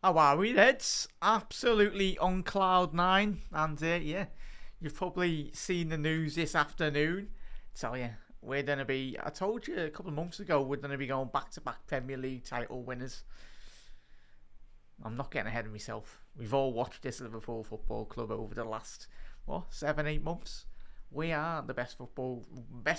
How are we, Reds? Absolutely on cloud nine. And yeah, you've probably seen the news this afternoon. Tell you, we're going to be, I told you a couple of months ago, we're going to be going back-to-back Premier League title winners. I'm not getting ahead of myself. We've all watched this Liverpool Football Club over the last, 7-8 months. We are the best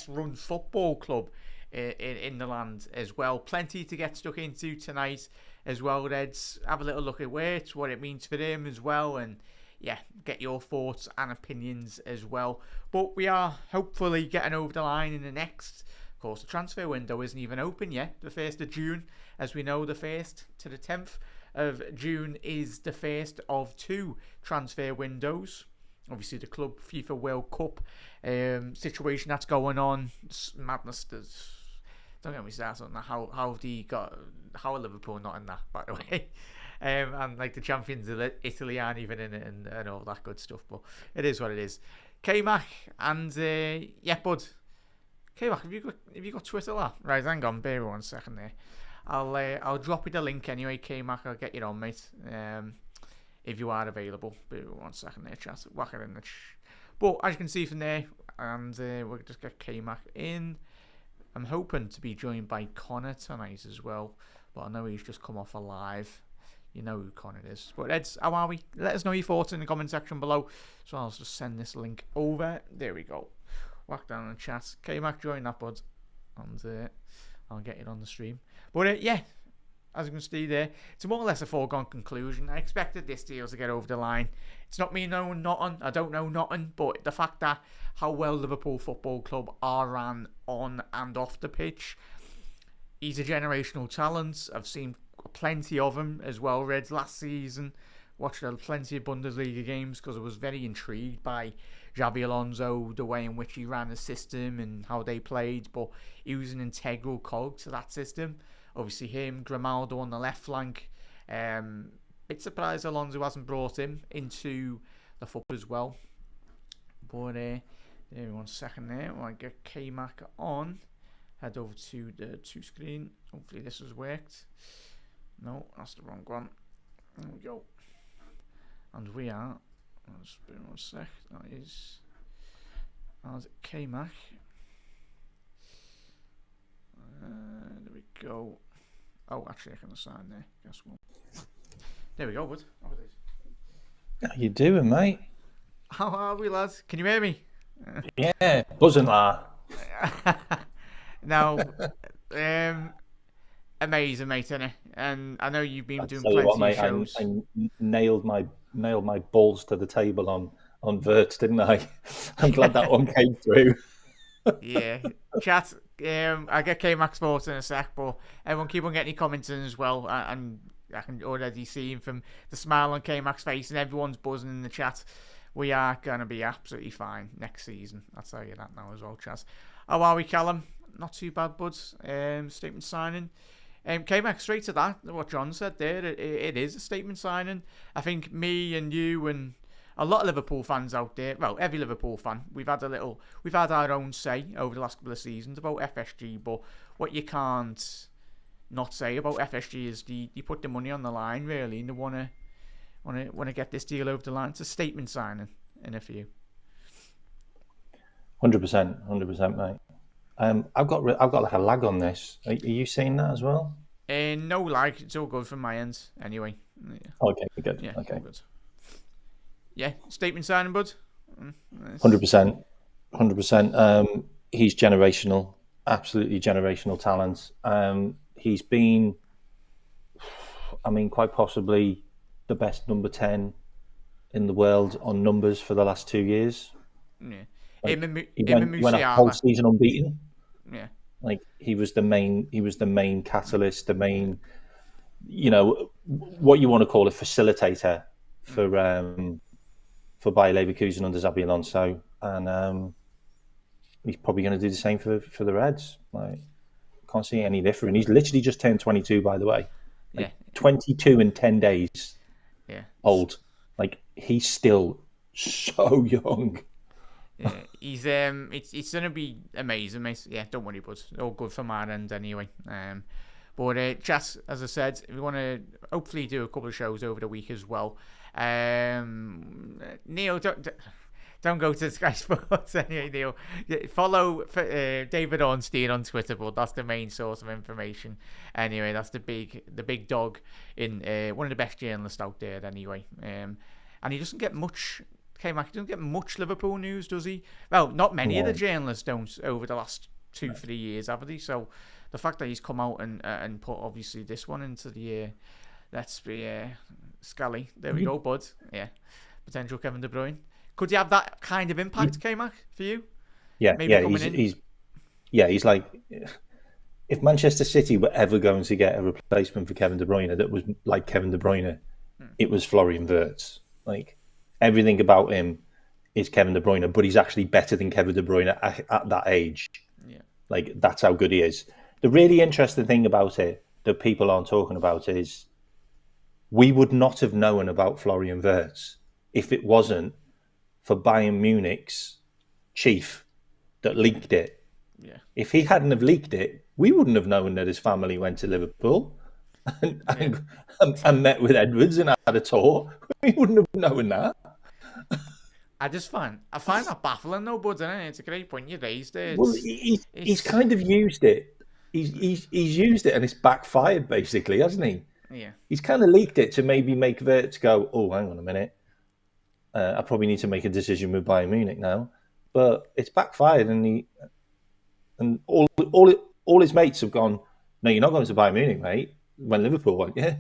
run football club in the land as well. Plenty to get stuck into tonight as well, Reds. Have a little look at Wirtz, what it means for him as well, and yeah, get your thoughts and opinions as well. But we are hopefully getting over the line in the next. Of course, the transfer window isn't even open yet. The 1st of June, as we know, the 1st to the 10th of June is the first of 2 transfer windows. Obviously, the club FIFA World Cup situation that's going on, madness. Don't get me started on that. How are Liverpool not in that, by the way? And like the champions of Italy aren't even in it, and all that good stuff. But it is what it is. K-Mac and yeah, bud. K-Mac, have you got Twitter? Right, hang on, bear 1 second there. I'll drop you the link anyway, K-Mac. I'll get you on, mate. If you are available. Bear 1 second there, chat. Whack it in the But as you can see from there, and we'll just get K-Mac in. I'm hoping to be joined by Connor tonight as well, but I know he's just come off a live. You know who Connor is. But Eds, how are we? Let us know your thoughts in the comment section below. So I'll just send this link over. There we go. Whack down in the chat. K-Mac, join that, bud. And I'll get it on the stream. But yeah, as you can see there, it's more or less a foregone conclusion. I expected this deal to get over the line. It's not me knowing nothing. I don't know nothing. But the fact that how well Liverpool Football Club are ran on and off the pitch. He's a generational talent. I've seen plenty of him as well, Reds, last season. Watched plenty of Bundesliga games because I was very intrigued by Xabi Alonso, the way in which he ran the system and how they played. But he was an integral cog to that system. Obviously him, Grimaldo on the left flank. Bit surprised Alonso hasn't brought him into the football as well. But there, 1 second there. I'll get K-Mac on. Head over to the 2 screen. Hopefully this has worked. No, that's the wrong one. There we go. And we are. Let's be 1 sec. That is. That's K-Mac. There we go. Oh, actually, I can assign there. Guess what? There we go, bud. How it is. How you doing, mate? How are we, lads? Can you hear me? Yeah, buzzing lah. Now, amazing, mate, innit? And I know you've been doing tell you plenty what, mate, of shows. I nailed my balls to the table on Wirtz, didn't I? I'm glad that one came through. Yeah, chat. I get K-Mac's thoughts in a sec, but everyone keep on getting your comments in as well. And I can already see him from the smile on K-Mac's face, and everyone's buzzing in the chat. We are going to be absolutely fine next season. I'll tell you that now as well, chat. How are we, Callum? Not too bad, buds. Statement signing. K-Mac, straight to that, what John said there. It is a statement signing. I think me and you and a lot of Liverpool fans out there, well, every Liverpool fan, we've had our own say over the last couple of seasons about FSG, but what you can't not say about FSG is you put the money on the line, really, and they want to get this deal over the line. It's a statement signing in a few. 100%, mate. I've got like a lag on this. Are you seeing that as well? No lag. It's all good from my end, anyway. Yeah. Okay, good. Yeah, okay. Good. Yeah, statement signing, bud. 100%. He's generational, absolutely generational talent. He's been, quite possibly the best number 10 in the world on numbers for the last 2 years. Yeah, he went a whole season unbeaten. Yeah, like he was the main catalyst, the main, what you want to call a facilitator for Bayer Leverkusen under Xabi Alonso, and he's probably going to do the same for the Reds. Like, can't see any different. He's literally just turned 22, by the way. Like, 22 in 10 days. Yeah, old. Like, he's still so young. Yeah, he's it's gonna be amazing, mate. Yeah, don't worry, bud. All good from our end anyway. But But just as I said, we want to hopefully do a couple of shows over the week as well. Neil, don't go to Sky Sports anyway, Neil. Follow David Ornstein on Twitter, but that's the main source of information. Anyway, that's the big dog in one of the best journalists out there. Anyway, and he doesn't get much. K-Mac, he doesn't get much Liverpool news, does he? Well, not many of the journalists don't over the last 2-3 years, have they? So the fact that he's come out and put obviously this one into the let's be Scally. There we go, bud. Yeah, potential Kevin De Bruyne. Could he have that kind of impact, K-Mac, for you? Yeah, he's like, if Manchester City were ever going to get a replacement for Kevin De Bruyne that was like Kevin De Bruyne, it was Florian Wirtz. Like, everything about him is Kevin De Bruyne, but he's actually better than Kevin De Bruyne at that age. Yeah. Like, that's how good he is. The really interesting thing about it that people aren't talking about is we would not have known about Florian Wirtz if it wasn't for Bayern Munich's chief that leaked it. Yeah. If he hadn't have leaked it, we wouldn't have known that his family went to Liverpool and met with Edwards and had a tour. We wouldn't have known that. I find that baffling though, bud. Isn't it? It's a great point you raised there. Well, he's kind of used it. He's used it and it's backfired basically, hasn't he? Yeah. He's kind of leaked it to maybe make Wirtz go, oh, hang on a minute. I probably need to make a decision with Bayern Munich now. But it's backfired and all his mates have gone, no, you're not going to Bayern Munich, mate. When Liverpool went, yeah.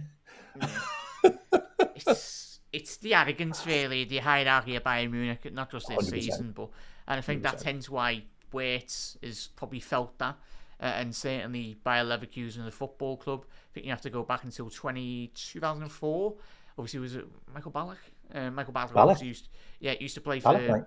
It's the arrogance, really, the hierarchy of Bayern Munich, not just this 100%. season, but and I think 100%. That's hence why Wirtz has probably felt that, and certainly Bayer Leverkusen, the football club. I think you have to go back until 2004. Obviously, was it Michael Ballack? Michael Ballack used to play for Bayer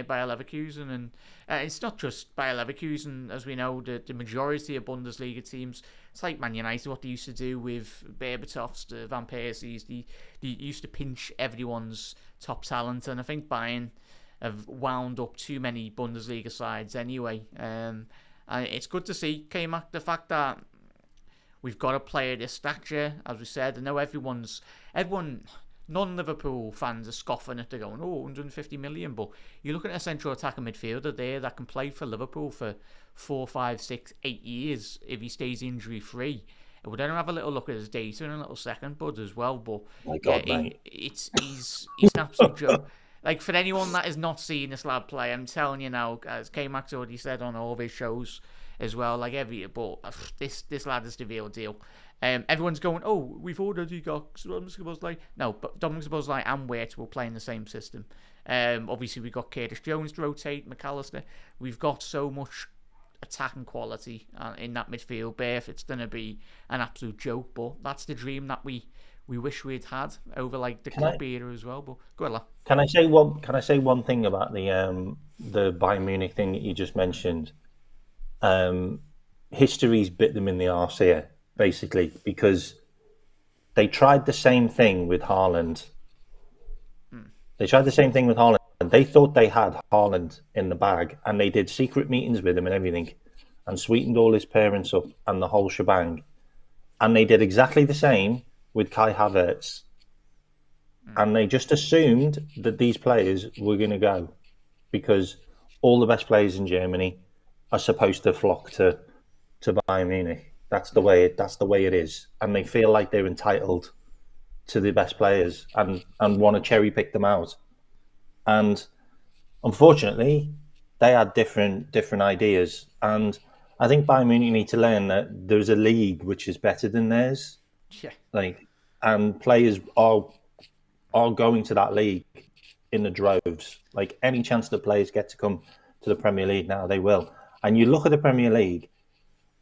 Leverkusen, and it's not just Bayer Leverkusen, as we know, the majority of Bundesliga teams. It's like Man United, what they used to do with Berbatovs, the Van Persies. They used to pinch everyone's top talent, and I think Bayern have wound up too many Bundesliga sides anyway. And it's good to see, K-Mac, the fact that we've got a player this stature, as we said. I know everyone, non-Liverpool fans are scoffing at it, going, 150 million, but you look at a central attacker midfielder there that can play for Liverpool for 4, 5, 6, 8 years if he stays injury-free. We're going to have a little look at his data in a little second, bud, as well, but my God, mate. He's an absolute joke. Like, for anyone that has not seen this lad play, I'm telling you now, as K-Mac's already said on all of his shows as well, like but this lad is the real deal. Everyone's going, we've already got Dominic Szoboszlai. No, but Dominic Szoboszlai and Wirtz will play in the same system. Obviously, we've got Curtis Jones to rotate, McAllister. We've got so much attacking quality in that midfield. Berth, it's going to be an absolute joke, but that's the dream that we wish we'd had over like the club era as well. But go ahead, lad. Can I say one thing about the Bayern Munich thing that you just mentioned? History's bit them in the arse here, basically, because they tried the same thing with Haaland. They thought they had Haaland in the bag, and they did secret meetings with him and everything, and sweetened all his parents up and the whole shebang. And they did exactly the same with Kai Havertz. And they just assumed that these players were going to go because all the best players in Germany are supposed to flock to Bayern Munich. That's the way it is, and they feel like they're entitled to the best players and want to cherry pick them out. And unfortunately, they had different ideas. And I think Bayern Munich need to learn that there's a league which is better than theirs. Yeah. And players are going to that league in the droves. Like, any chance that players get to come to the Premier League now, they will. And you look at the Premier League,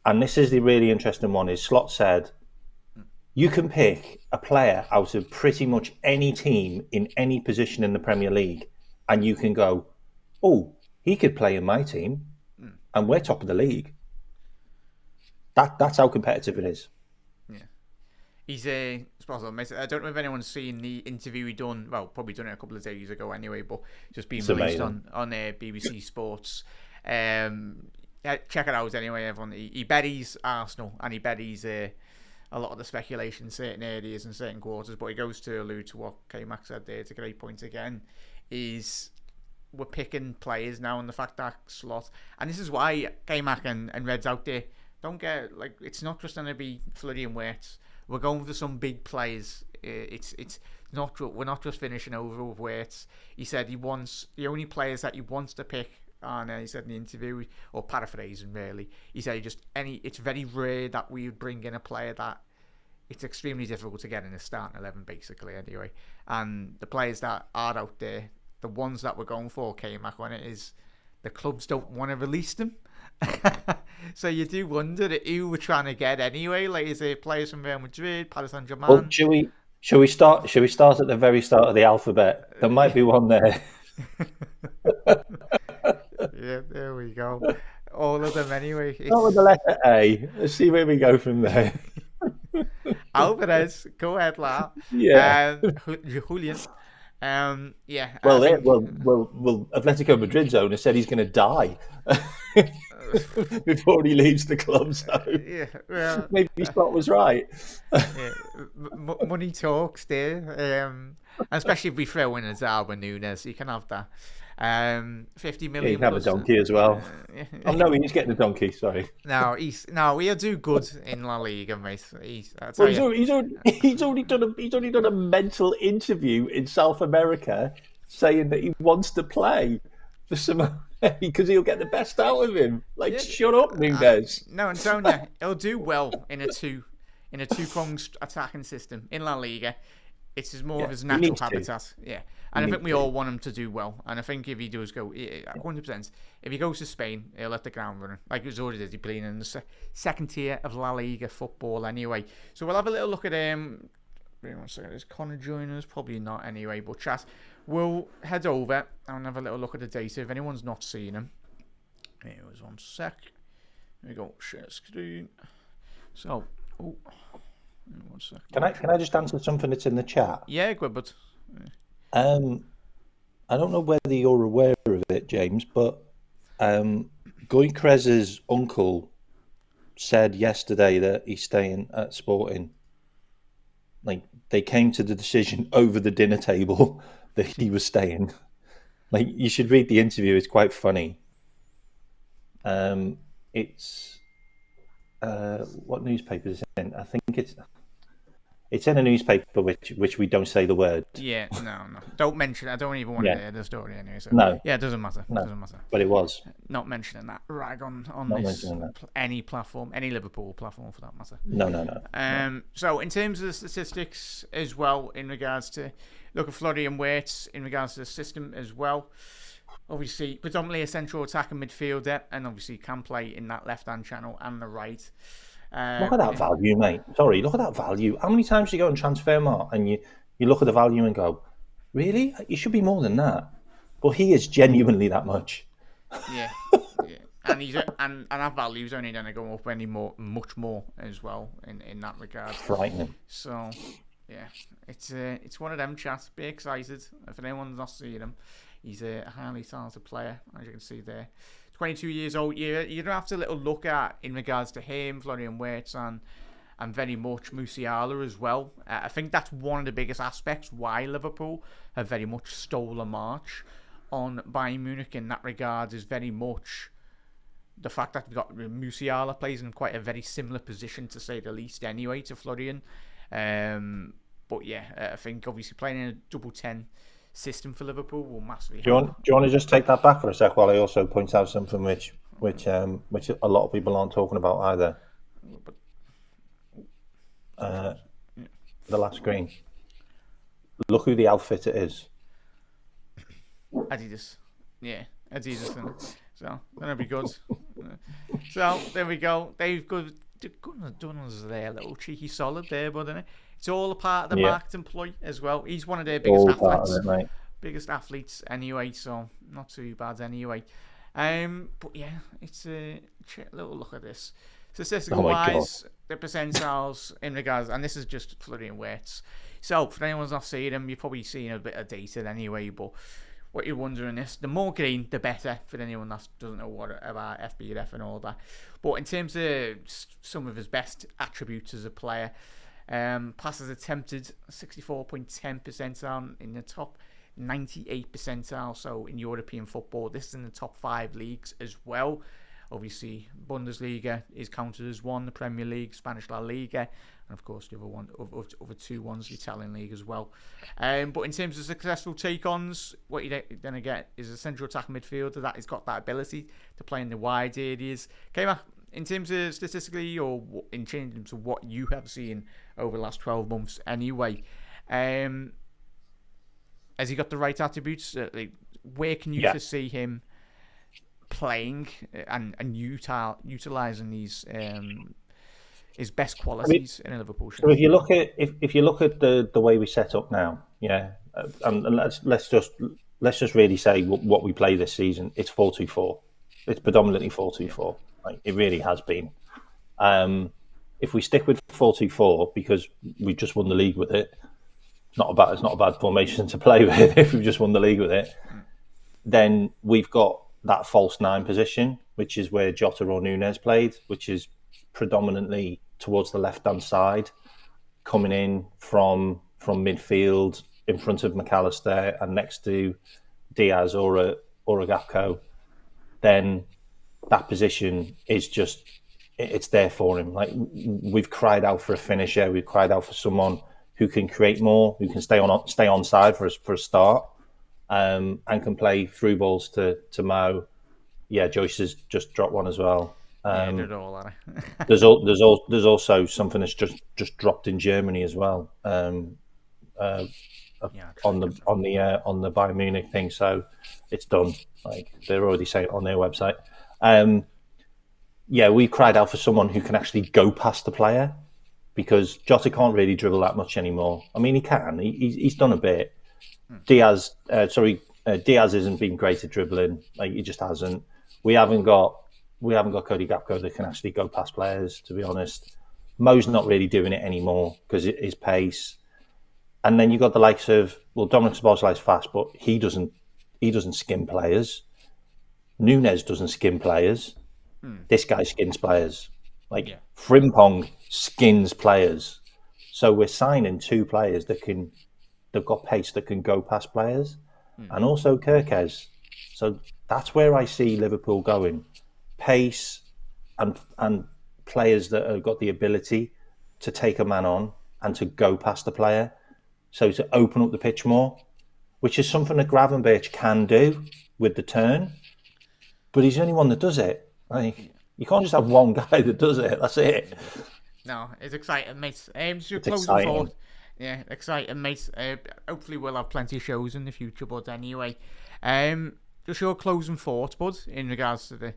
and this is the really interesting one, is Slot said, you can pick a player out of pretty much any team in any position in the Premier League, and you can go, he could play in my team, and we're top of the league. That's how competitive it is. Yeah. He's I don't know if anyone's seen the interview he done. Well, probably done it a couple of days ago anyway, but just being released on BBC Sports. Check it out anyway, everyone. He bet he's Arsenal and he bet he's a lot of the speculation in certain areas and certain quarters. But it goes to allude to what K-Mac said there. It's a great point again. Is we're picking players now, and the fact that slot, and this is why K-Mac and Reds out there don't get like, it's not just going to be Florian Wirtz. We're going for some big players. It's not, we're not just finishing over with Wirtz. He said he wants the only players that he wants to pick. And he said in the interview, or paraphrasing really, he said it's very rare that we would bring in a player that it's extremely difficult to get in a starting 11 basically anyway. And the players that are out there, the ones that we're going for, K-Mac on it, is the clubs don't want to release them. So you do wonder who we're trying to get anyway. Like, is it players from Real Madrid, Paris Saint-Germain? Well, shall we start at the very start of the alphabet? There might be one there. Yeah, there we go. All of them anyway. Start with the letter A. Let's see where we go from there. Alvarez, go ahead, La. Yeah. Julian. Yeah. Well, Atletico Madrid's owner said he's going to die before he leaves the club. So yeah, well, maybe his spot was right. Yeah, money talks there, and especially if we throw in a Darwin Núñez, you can have that. 50 million. Yeah, you can have a donkey as well. Oh no, he's getting a donkey. Sorry. No, he'll do good in La Liga, mate. He's only done a mental interview in South America saying that he wants to play for some because he'll get the best out of him. Like, shut up, Núñez. No, Antonio, he'll do well in a two-pronged attacking system in La Liga. It's more of his natural habitat. Yeah. And I think we all want him to do well. And I think if he does go, 100%, if he goes to Spain, he'll let the ground running. Like he already did. He's playing in the second tier of La Liga football anyway. So we'll have a little look at him. Wait 1 second. Is Connor joining us? Probably not anyway. But chat, we'll head over and have a little look at the data. If anyone's not seen him. Here was 1 sec. Here we go. Share screen. So, 1 sec. Can I just answer something that's in the chat? Yeah, good, but... I don't know whether you're aware of it, James, but Goycrez's uncle said yesterday that he's staying at Sporting. Like, they came to the decision over the dinner table that he was staying. Like, you should read the interview. It's quite funny. It's what newspaper is it in? I think it's in a newspaper which we don't say the word. Yeah, no. Don't mention it. I don't even want to hear the story anyway. So. No. Yeah, it doesn't matter. No. It doesn't matter. But it was. Not mentioning that rag on Not this that. any platform, any Liverpool platform for that matter. No. So in terms of the statistics as well, in regards to look at Florian Wirtz, in regards to the system as well. Obviously, predominantly a central attacking midfielder, and obviously can play in that left-hand channel and the right. Look at that value, mate. Sorry, look at that value. How many times do you go on Transfermarkt and you look at the value and go, really? You should be more than that. But he is genuinely that much. Yeah. And that value is only going to go up much more as well in that regard. Frightening. So, yeah, it's one of them chats. Be excited. If anyone's not seen him, he's a highly talented player, as you can see there. 22 years old. You don't have to little look at in regards to him, Florian Wirtz, and very much Musiala as well. I think that's one of the biggest aspects why Liverpool have very much stole a march on Bayern Munich in that regard is very much the fact that we've got Musiala plays in quite a very similar position, to say the least, anyway, to Florian. But yeah, I think obviously playing in a double 10 system for Liverpool will massively help. Do you want to just take that back for a sec while I also point out something which a lot of people aren't talking about either? The last screen. Look who the outfitter is. Adidas. Yeah, Adidas. So that'll be good. So there we go. They've done us there, a little cheeky solid there, but it's all a part of the market employ as well. He's one of their biggest athletes. Biggest athletes anyway, so not too bad anyway. But yeah, it's a little look at this. Statistical wise, the percentiles in regards, and this is just Florian Wirtz. So for anyone's not seen him, you've probably seen a bit of data anyway, but what you're wondering is, the more green, the better for anyone that doesn't know what about FBref and all that. But in terms of some of his best attributes as a player, passes attempted 64.10 percentile in the top 98 percentile. So in European football, this is in the top 5 leagues as well. Obviously, Bundesliga is counted as one, the Premier League, Spanish La Liga, and of course the other two ones, the Italian League as well. But in terms of successful take-ons, what you're going to get is a central attacking midfielder that has got that ability to play in the wide areas. Kema, in terms of statistically, or in terms of what you have seen over the last 12 months anyway, has he got the right attributes? Where can you foresee him playing and utilising these his best qualities in a Liverpool shirt? So if you look at the way we set up now, and let's just really say what we play this season. It's 4-2-4. It's predominantly 4-2-4. Like, it really has been. If we stick with 4-2-4 because we just won the league with it, it's not a bad formation to play with. If we've just won the league with it, then we've got that false 9 position, which is where Jota or Nunes played, which is predominantly towards the left-hand side, coming in from midfield in front of McAllister and next to Diaz or Gakpo. Then that position is just, it's there for him. Like, we've cried out for a finisher, we've cried out for someone who can create more, who can stay on side for a start. And can play through balls to Mo. Yeah, Joyce has just dropped one as well. Did all that. there's also something that's just dropped in Germany as well. On the Bayern Munich thing, so it's done. Like, they're already saying it on their website. We cried out for someone who can actually go past the player, because Jota can't really dribble that much anymore. I mean, he can. He's done a bit. Diaz isn't been great at dribbling. Like, he just hasn't. We haven't got Cody Gakpo that can actually go past players, to be honest. Mo's not really doing it anymore because it is pace. And then you got the likes of, Dominic Szoboszlai's fast, but he doesn't skim players. Nunes doesn't skim players. This guy skins players. Frimpong skins players. So we're signing 2 players they've got pace that can go past players, and also Kirkes. So that's where I see Liverpool going: pace and players that have got the ability to take a man on and to go past the player. So to open up the pitch more, which is something that Gravenberch can do with the turn, but he's the only one that does it. Like, you can't just have one guy that does it. That's it. No, it's exciting, mate. Just your closing thought. Yeah, exciting, mate. Hopefully we'll have plenty of shows in the future, but anyway. Just your closing thoughts, bud, in regards to the,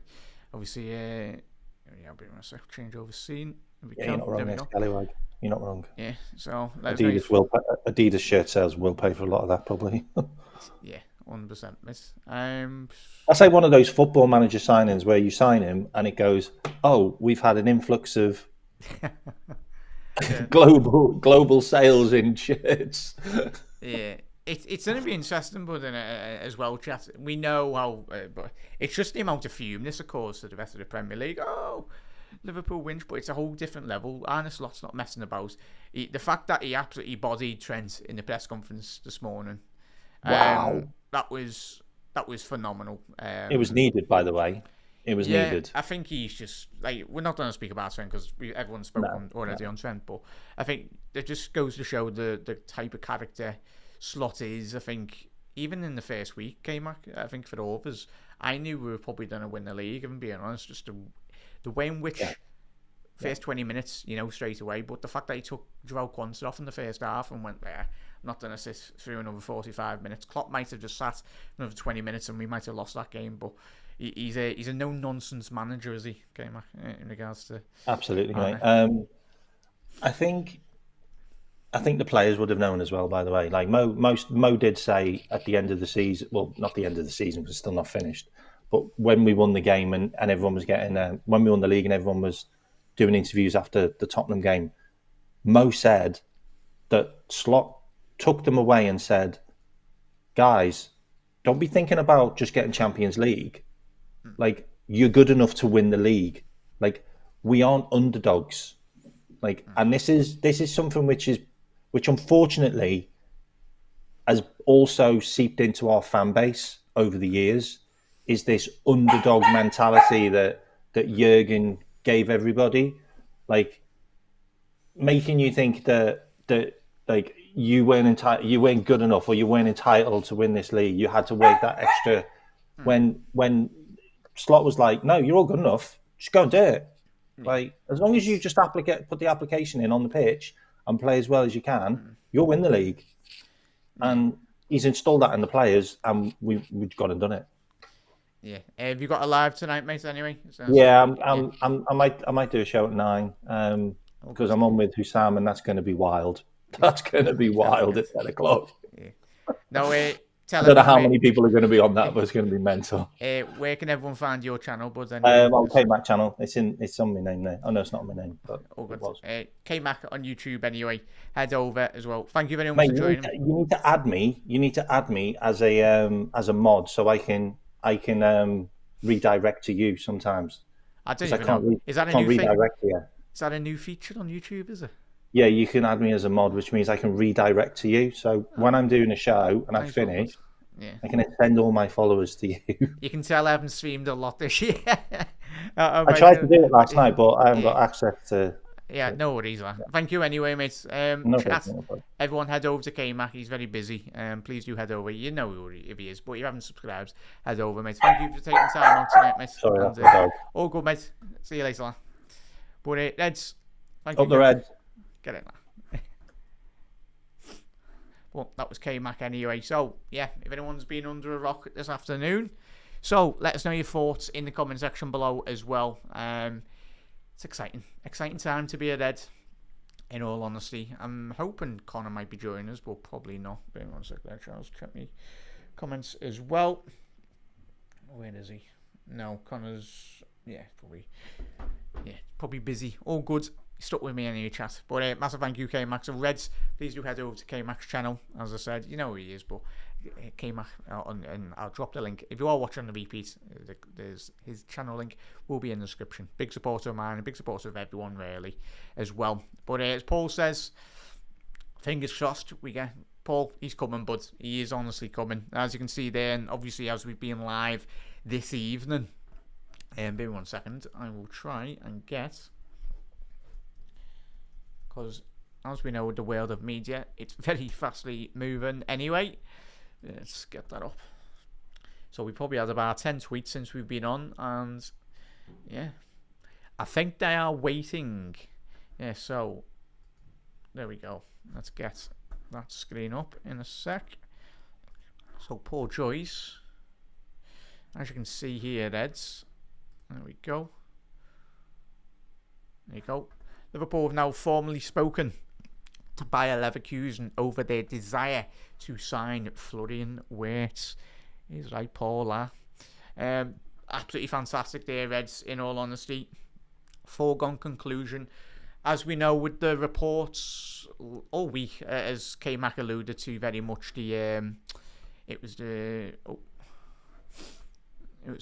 obviously, I'll be honest, change over scene. You're not wrong, Scallywag. You're not wrong. Yeah, so Adidas shirt sales will pay for a lot of that, probably. Yeah, 100%, mate. I say one of those football manager signings where you sign him and it goes, oh, we've had an influx of global sales in shirts. Yeah, it's going to be interesting, but as well, chat. We know how, but it's just the amount of fumeness, of course, to the rest of the Premier League. Oh, Liverpool wins, but it's a whole different level. Arne Slot's not messing about. The fact that he absolutely bodied Trent in the press conference this morning, wow, that was phenomenal. It was needed, by the way. It was needed. I think he's just, like, we're not going to speak about Trent because everyone's spoken already on Trent, but I think it just goes to show the type of character Slot is. I think even in the first week, I think for all of us, I knew we were probably going to win the league, if I'm being honest, just the way in which first 20 minutes, straight away, but the fact that he took Joel Quansah off in the first half and went there, I'm not going to sit through another 45 minutes. Klopp might have just sat another 20 minutes and we might have lost that game, but he's a no-nonsense manager, is he, K-Mac, in regards to... Absolutely, mate. I think the players would have known as well, by the way. Like, Mo did say at the end of the season, well, not the end of the season because it's still not finished, but when we won the game and everyone was getting... when we won the league and everyone was doing interviews after the Tottenham game, Mo said that Slot took them away and said, guys, don't be thinking about just getting Champions League. Like, you're good enough to win the league. Like, we aren't underdogs. Like, and this is something which unfortunately has also seeped into our fan base over the years, is this underdog mentality that Jurgen gave everybody, like making you think that like you weren't good enough, or you weren't entitled to win this league. You had to work that extra. When Slot was like, no, you're all good enough. Just go and do it. Like, as long as you just put the application in on the pitch and play as well as you can, you'll win the league. And he's installed that in the players, and we've gone and done it. Yeah. Have you got a live tonight, mate? Anyway. Yeah, I might do a show at 9, because I'm on with Hussam, and that's going to be wild. That's going to be wild at 10 o'clock. Yeah. No, I don't know how many people are going to be on that, but it's going to be mental. Where can everyone find your channel, bud? On K-Mac channel. It's on my name there. Oh no, it's not my name, but it was. K-Mac on YouTube anyway. Head over as well. Thank you very much for joining. You need to add me. You need to add me as a mod, so I can redirect to you sometimes. I don't even know. Is that a new redirect thing? Is that a new feature on YouTube? Is it? Yeah, you can add me as a mod, which means I can redirect to you. So when I'm doing a show and I finish, I can send all my followers to you. You can tell I haven't streamed a lot this year. I tried to do it last night, but I haven't got access to. Yeah, no worries, man. Thank you anyway, mate. Everyone head over to K-Mac. He's very busy. Please do head over. You know if he is, but you haven't subscribed, head over, mate. Thank you for taking time out tonight, mate. Sorry, and, all good, mate. See you later, man. But Reds, thank you. Up the Reds. Get it, man. Well, that was K-Mac anyway. So, yeah, if anyone's been under a rock this afternoon, so let us know your thoughts in the comment section below as well. It's exciting time to be a Red, in all honesty. I'm hoping Connor might be joining us, but probably not. Bear 1 sec there, Charles. Check me comments as well. Where is he? No, Connor's probably busy. All good. Stuck with me anyway, chat. But massive thank you, K-Mac. So Reds, please do head over to K-Mac's channel. As I said, you know who he is, but K-Mac, and I'll drop the link. If you are watching the repeat, there's his channel link will be in the description. Big supporter of mine, and big supporter of everyone, really, as well. But as Paul says, fingers crossed, we get Paul. He's coming, bud. He is honestly coming. As you can see there, and obviously as we've been live this evening. Bear 1 second. I will try and get, because as we know, with the world of media, it's very fastly moving anyway. Let's get that up. So we probably had about 10 tweets since we've been on, and yeah, I think they are waiting. Yeah, so there we go. Let's get that screen up in a sec. So Paul Joyce, as you can see here, Reds. There we go. There you go. Liverpool have now formally spoken to Bayer Leverkusen over their desire to sign Florian Wirtz. He's right, Paul. Absolutely fantastic there, Reds, in all honesty. Foregone conclusion. As we know, with the reports all week, as K-Mac alluded to, very much it was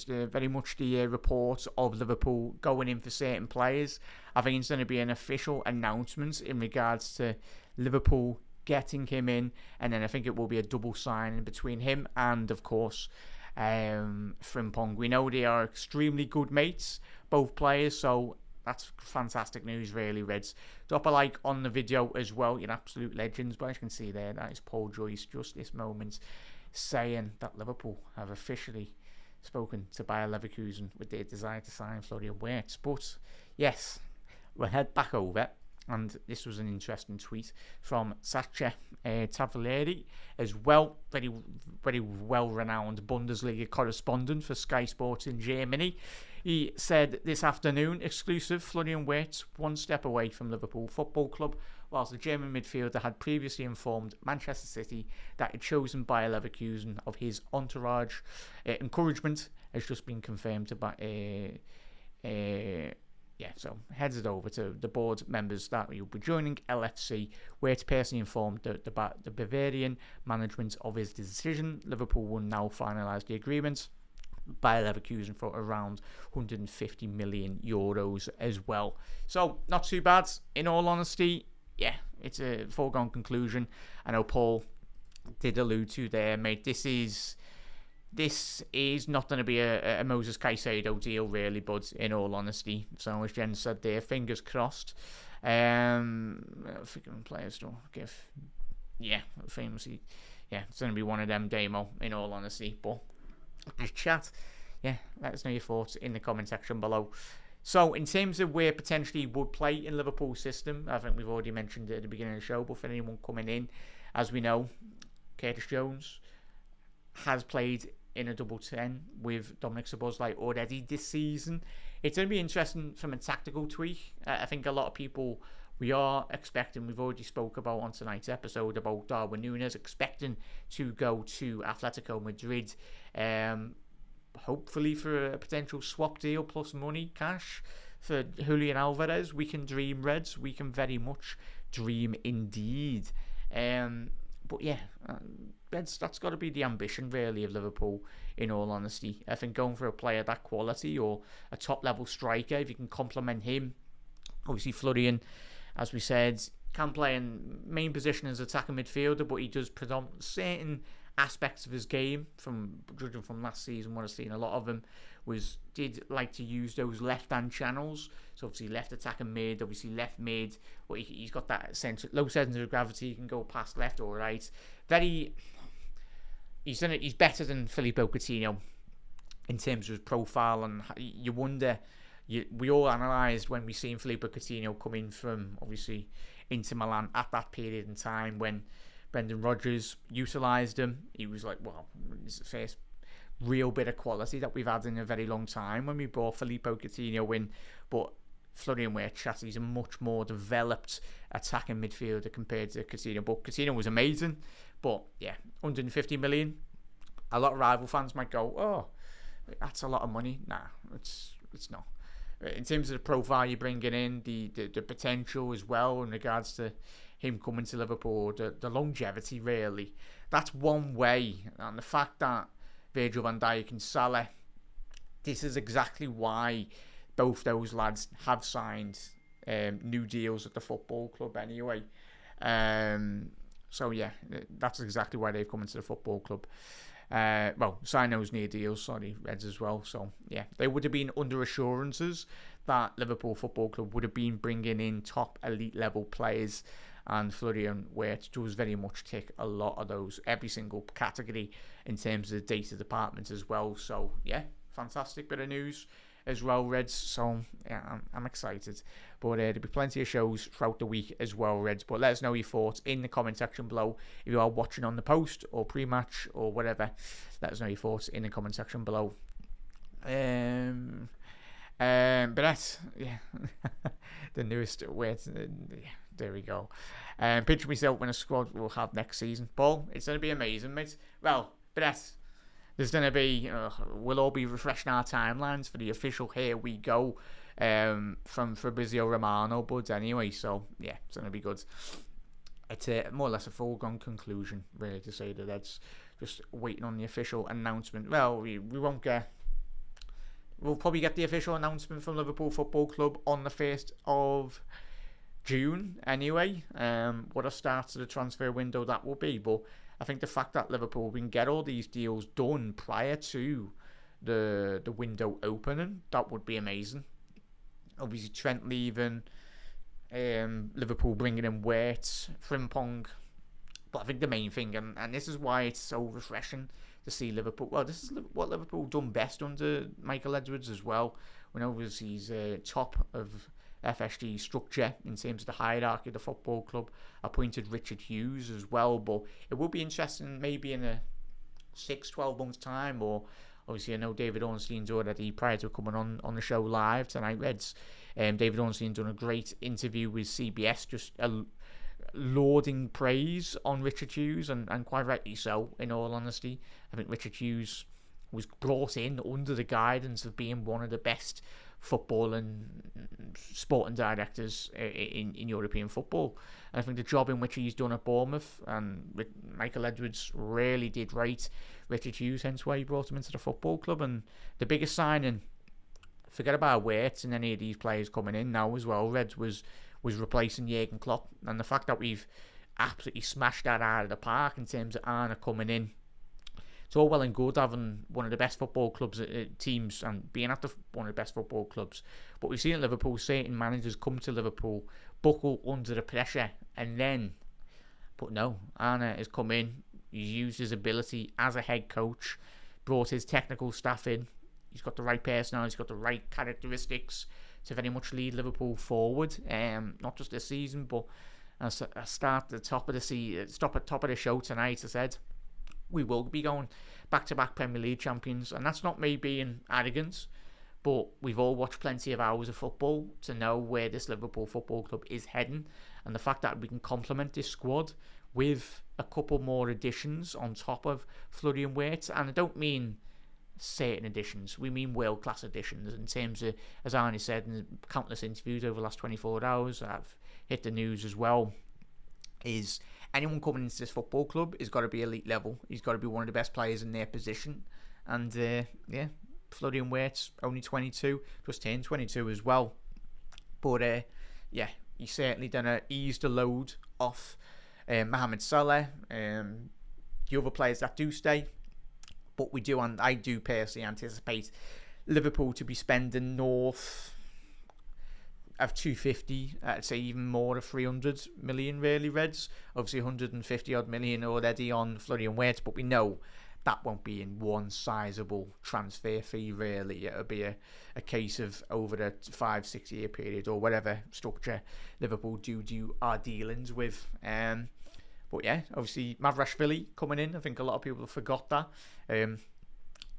very much the report of Liverpool going in for certain players. I think it's going to be an official announcement in regards to Liverpool getting him in, and then I think it will be a double signing between him and, of course, Frimpong. We know they are extremely good mates, both players, so that's fantastic news, really, Reds. Drop a like on the video as well. You're absolute legends, but as you can see there, that is Paul Joyce just this moment saying that Liverpool have officially spoken to Bayer Leverkusen with their desire to sign Florian Wirtz. But yes, we'll head back over, and this was an interesting tweet from Sacha Tavolieri as well, very well-renowned Bundesliga correspondent for Sky Sports in Germany. He said this afternoon, exclusive, Florian Wirtz one step away from Liverpool Football Club, whilst the German midfielder had previously informed Manchester City that he'd chosen Bayer Leverkusen of his entourage. Encouragement has just been confirmed yeah, so heads it over to the board members that will be joining LFC, where to personally inform the Bavarian management of his decision. Liverpool will now finalise the agreement by Leverkusen for around 150 million euros as well. So, not too bad, in all honesty. Yeah, it's a foregone conclusion. I know Paul did allude to there, mate. This is not going to be a Moses Caicedo deal, really, but in all honesty. So, as Jen said there, fingers crossed. Figuring players don't give. Yeah, famously. Yeah, it's going to be one of them, Damo, in all honesty. But just chat. Yeah, let us know your thoughts in the comment section below. So, in terms of where potentially would play in Liverpool's system, I think we've already mentioned it at the beginning of the show, but for anyone coming in, as we know, Curtis Jones has played in a double 10 with Dominic Szoboszlai already this season. It's going to be interesting from a tactical tweak. I think a lot of people, we are expecting, we've already spoke about on tonight's episode about Darwin Núñez expecting to go to Atletico Madrid, hopefully for a potential swap deal plus money, cash for Julian Alvarez. We can dream, Reds. We can very much dream indeed. But yeah, that's got to be the ambition, really, of Liverpool, in all honesty. I think going for a player that quality or a top-level striker, if you can complement him. Obviously, Florian, as we said, can play in main position as attacking midfielder, but he does predominate certain aspects of his game, from judging from last season, what I've seen a lot of him, did like to use those left-hand channels. So obviously left attacking mid, obviously left mid, but he's got that low centre of gravity. He can go past left or right. He's better than Filippo Coutinho in terms of his profile, and you wonder. We all analysed when we seen Filippo Coutinho come in from obviously Inter Milan at that period in time when Brendan Rodgers utilised him. He was like, well, this is the first real bit of quality that we've had in a very long time when we brought Filippo Coutinho in. But Florian Wirtz, he's a much more developed attacking midfielder compared to Coutinho. But Coutinho was amazing. But yeah, 150 million. A lot of rival fans might go, oh, that's a lot of money. Nah, it's not. In terms of the profile you're bringing in, the potential as well in regards to him coming to Liverpool, the longevity, really. That's one way. And the fact that Virgil van Dijk and Salah, this is exactly why both those lads have signed new deals at the football club anyway. So yeah, that's exactly why they've come into the football club. Sign those new deals, Reds as well. So yeah, they would have been under assurances that Liverpool Football Club would have been bringing in top elite level players, and Florian Wirtz does very much tick a lot of those, every single category in terms of the data department as well. So yeah, fantastic bit of news as well, Reds. So yeah, I'm excited. But there'll be plenty of shows throughout the week as well, Reds. But let us know your thoughts in the comment section below. If you are watching on the post or pre-match or whatever, let us know your thoughts in the comment section below. But that's, yeah, the newest weight. There we go. Picture myself when a squad we'll have next season. Paul, it's going to be amazing, mate. Well, but that's, there's going to be, we'll all be refreshing our timelines for the official Here We Go from Fabrizio Romano buds anyway. So, yeah, it's going to be good. It's more or less a foregone conclusion, really, to say that that's just waiting on the official announcement. Well, we won't get... We'll probably get the official announcement from Liverpool Football Club on the 1st of June anyway. What a start to the transfer window that will be. But I think the fact that Liverpool can get all these deals done prior to the window opening, that would be amazing. Obviously Trent leaving, Liverpool bringing in Wirtz, Frimpong. But I think the main thing, and this is why it's so refreshing to see Liverpool. Well, this is what Liverpool done best under Michael Edwards as well. When obviously he's top of FSG structure in terms of the hierarchy of the football club, appointed Richard Hughes as well. But it will be interesting maybe in a 6-12 months time, or obviously I know David Ornstein's already, prior to coming on the show live tonight, Reds, David Ornstein done a great interview with CBS, just lauding praise on Richard Hughes, and quite rightly so, in all honesty. I think Richard Hughes was brought in under the guidance of being one of the best football and sporting directors in European football. And I think the job in which he's done at Bournemouth and with Michael Edwards really did rate Richard Hughes, hence why he brought him into the football club. And the biggest signing, forget about Wirtz and any of these players coming in now as well, Reds, was replacing Jurgen Klopp. And the fact that we've absolutely smashed that out of the park in terms of Arne coming in. It's all well and good having one of the best football clubs teams and being at one of the best football clubs, but we've seen at Liverpool certain managers come to Liverpool, buckle under the pressure, but no, Arne has come in, he's used his ability as a head coach, brought his technical staff in, he's got the right personality, he's got the right characteristics to very much lead Liverpool forward, not just this season, but as I start at the top of the show tonight, I said we will be going back-to-back Premier League champions, and that's not me being arrogant, but we've all watched plenty of hours of football to know where this Liverpool Football Club is heading, and the fact that we can complement this squad with a couple more additions on top of Florian Wirtz, and I don't mean certain additions, we mean world-class additions in terms of, as Arnie said in countless interviews over the last 24 hours, I've hit the news as well, is anyone coming into this football club has got to be elite level. He's got to be one of the best players in their position. And Florian Wirtz, only 22, just turned 22 as well. But he's certainly done ease the load off Mohamed Salah, the other players that do stay. But we do, and I do personally anticipate Liverpool to be spending north of 250, I'd say even more of 300 million really, Reds. Obviously 150 odd million already on Florian Wirtz, but we know that won't be in one sizable transfer fee really. It'll be a case of over the 5-6 year period or whatever structure Liverpool do our dealings with. But yeah, obviously Mavrashvili coming in, I think a lot of people forgot that.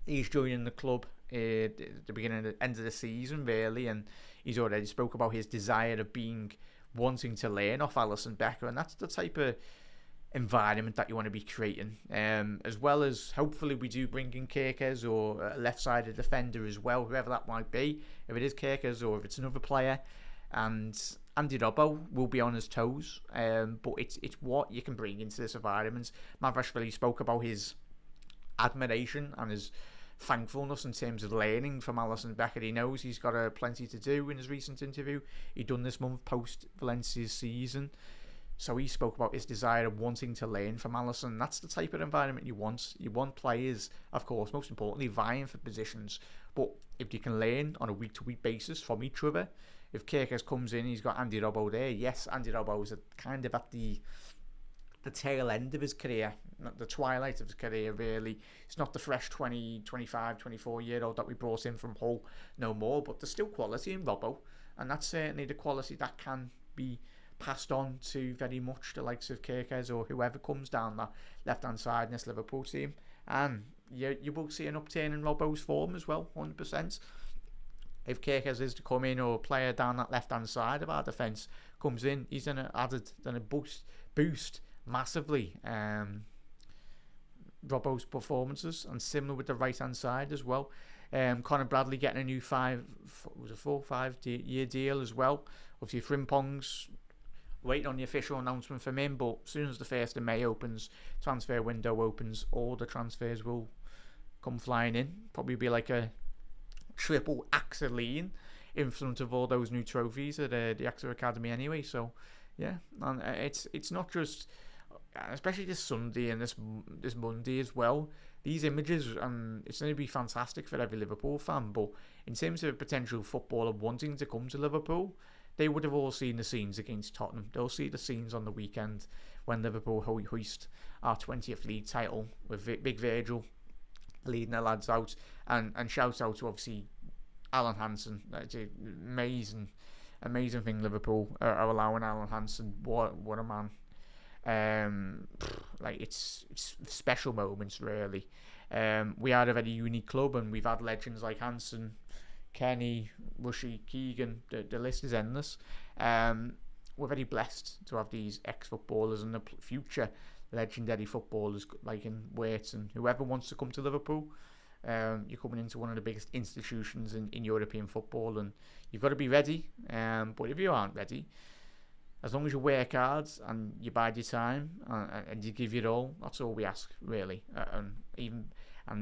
He's joining the club at the beginning of the end of the season really, and he's already spoke about his desire of wanting to learn off Alisson Becker, and that's the type of environment that you want to be creating. As well as hopefully we do bring in Kerkez or a left-sided defender as well, whoever that might be, if it is Kerkez or if it's another player, and Andy Robbo will be on his toes, but it's what you can bring into this environment. Mavrashvili spoke about his admiration and his thankfulness in terms of learning from Alisson Becker. He knows he's got plenty to do in his recent interview he done this month post Valencia's season, so he spoke about his desire of wanting to learn from Alisson. That's the type of environment you want players, of course, most importantly vying for positions, but if they can learn on a week-to-week basis from each other. If Kerkez comes in, he's got Andy Robbo there. Yes, Andy Robbo is kind of at the tail end of his career, not the twilight of his career really. It's not the fresh 20, 25, 24-year-old that we brought in from Hull no more, but there's still quality in Robbo, and that's certainly the quality that can be passed on to very much the likes of Kerkez or whoever comes down that left-hand side in this Liverpool team. And you will see an upturn in Robbo's form as well, 100%. If Kerkez is to come in, or a player down that left-hand side of our defence comes in, he's going to boost massively Robbo's performances, and similar with the right-hand side as well. Conor Bradley getting a new 4-5 year deal as well. Obviously Frimpong's waiting on the official announcement from him, but as soon as the 1st of May opens, transfer window opens, all the transfers will come flying in. Probably be like a triple AXA lean in front of all those new trophies at the AXA Academy anyway. So yeah, and it's not just, especially this Sunday and this Monday as well, these images, it's going to be fantastic for every Liverpool fan, but in terms of a potential footballer wanting to come to Liverpool, they would have all seen the scenes against Tottenham. They'll see the scenes on the weekend when Liverpool hoist our 20th league title with Big Virgil leading the lads out, and shout out to obviously Alan Hansen. That's an amazing thing Liverpool are allowing Alan Hansen. What a man. It's special moments really. We are a very unique club, and we've had legends like Hansen, Kenny, Rushy, Keegan, the list is endless. We're very blessed to have these ex-footballers and the future legendary footballers like in Wirtz and whoever wants to come to Liverpool. You're coming into one of the biggest institutions in European football, and you've got to be ready. But if you aren't ready, as long as you work hard and you bide your time and you give it all, that's all we ask, really. And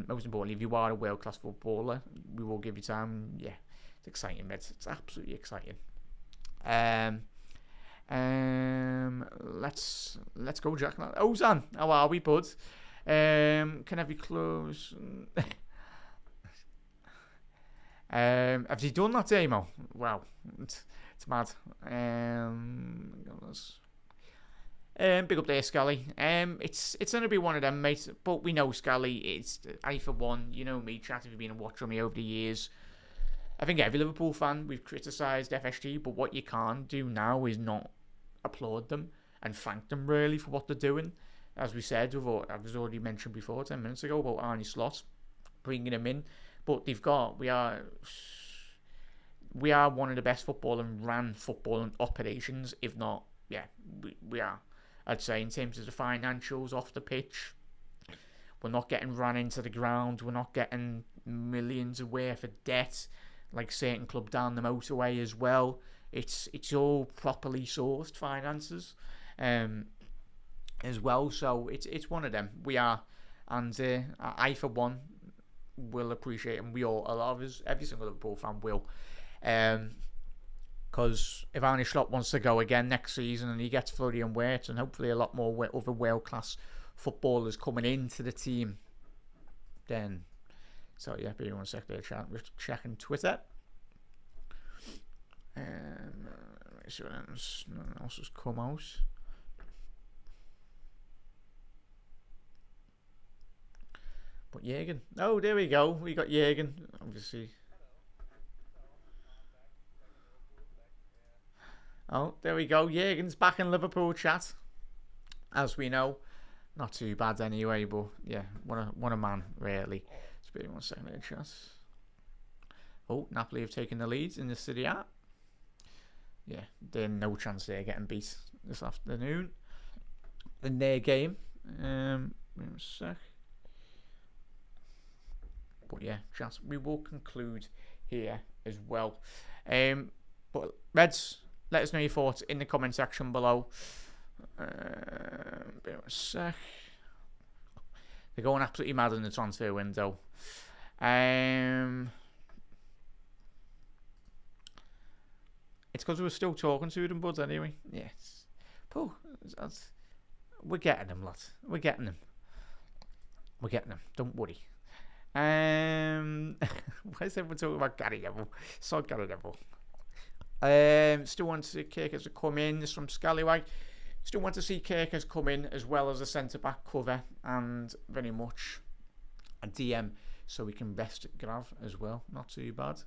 most importantly, if you are a world-class footballer, we will give you time. Yeah, it's exciting, Reds. It's absolutely exciting. Let's go, Jack. Ozan, how are we, bud? Can I be close? Have you done that demo? Wow, it's mad. Big up there, Scally. It's going to be one of them, mate. But we know Scally. It's I for one. You know me, chat. If you've been a watcher of me over the years, I think every Liverpool fan, we've criticised FSG. But what you can't do now is not applaud them and thank them really for what they're doing. As we said, I was already mentioned before 10 minutes ago about Arne Slot bringing him in. But we are one of the best footballing operations, if not, yeah, we are. I'd say in terms of the financials off the pitch, we're not getting run into the ground. We're not getting millions worth of debt like certain club down the motorway as well. It's all properly sourced finances, as well. So it's one of them. We are, and I for one will appreciate, and we all, a lot of us, every single Liverpool fan will, because if Arne Slot wants to go again next season and he gets Florian Wirtz and hopefully a lot more other world-class footballers coming into the team, then, so yeah, be 1 sec there, checking Twitter. See what else has come out. But Jürgen. Oh, there we go. We got Jürgen, obviously. Oh, there we go. Jürgen's back in Liverpool chat. As we know. Not too bad anyway, but yeah, what a man, really. Just 1 second there, chat. Oh, Napoli have taken the lead in the Serie A. Yeah, there's no chance they're getting beat this afternoon in their game. Wait a sec. But yeah, chat, we will conclude here as well. But Reds, let us know your thoughts in the comment section below. Wait a sec. They're going absolutely mad in the transfer window. It's because we're still talking to them, buds, anyway. Yes. Oh, we're getting them, lads. We're getting them. Don't worry. Why is everyone talking about Gary Neville? So Gary Neville. Still want to see Kirkers to come in. This from Scallywag. Still want to see Kirkers come in as well as a centre-back cover and very much a DM so we can best Grav as well. Not too bad.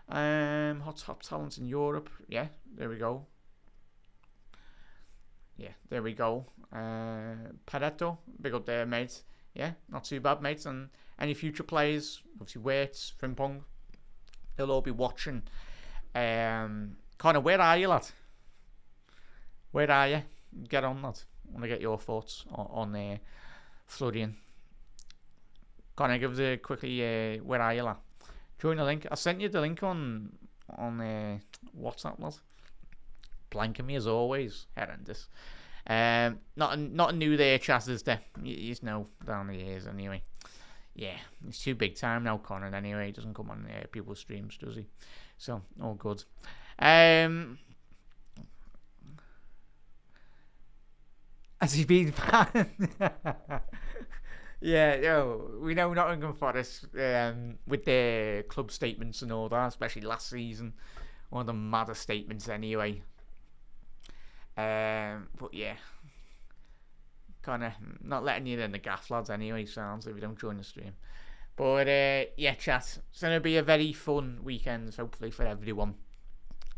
Hot top talents in Europe. Yeah, there we go. Yeah, there we go. Pareto, big up there, mate. Yeah, not too bad, mate. And any future players, obviously Wirtz, Frimpong, they'll all be watching. Connor, where are you, lad? Where are you? Get on, lad. I want to get your thoughts on Florian. Connor, give us a quickly, where are you, lad? Join the link. I sent you the link on WhatsApp, lad. Blanking me as always. Horrendous. Not new there, chat, is there? You know down the years anyway. Yeah, it's too big time now, Connor. Anyway, he doesn't come on people's streams, does he? So all good. Has he been banned? Yeah, we know Nottingham Forest with their club statements and all that, especially last season. One of the maddest statements anyway. But yeah, kind of not letting you in the gaff, lads, anyway, sounds if you don't join the stream. But yeah, chat, it's going to be a very fun weekend, hopefully, for everyone.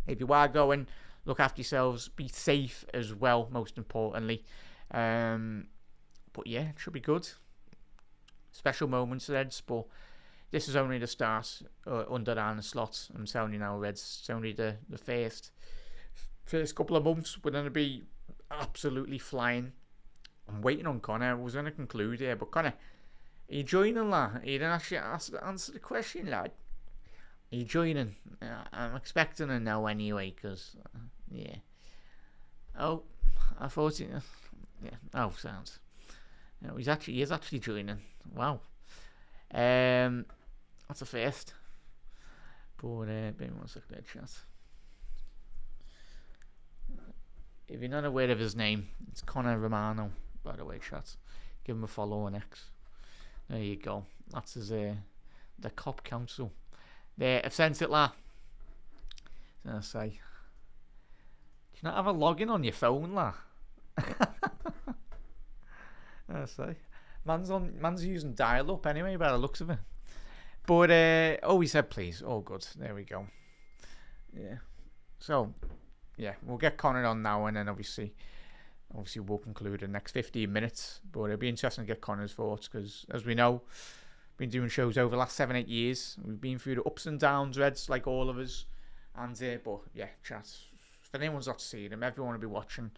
If you are going, look after yourselves, be safe as well, most importantly. But yeah, it should be good. Special moments, Reds, but this is only the start under Arne Slot. I'm telling you now, Reds, it's only the first couple of months. We're going to be absolutely flying. I'm waiting on Connor. I was going to conclude here, but Connor, Are you joining, lad? You didn't actually answer the question, lad. Are you joining? I'm expecting a no anyway, because, yeah. Oh, I thought it. Yeah. Oh, sounds. No, he is actually joining. Wow. That's a first. But maybe 1 second there, chat. If you're not aware of his name, it's Connor Romano, by the way, chat. Give him a follow on X. There you go. That's his the Cop Council. I've sent it, la. I say. Do you not have a login on your phone, la? I say. Man's using dial-up anyway, by the looks of it. But he said please. Oh, good. There we go. Yeah. So, yeah, we'll get Connor on now, and then obviously we'll conclude the next 15 minutes. But it'll be interesting to get Connor's thoughts, because as we know, been doing shows over the last 7-8 years. We've been through the ups and downs, Reds, like all of us. And but yeah, chat. If anyone's not seen him, everyone will be watching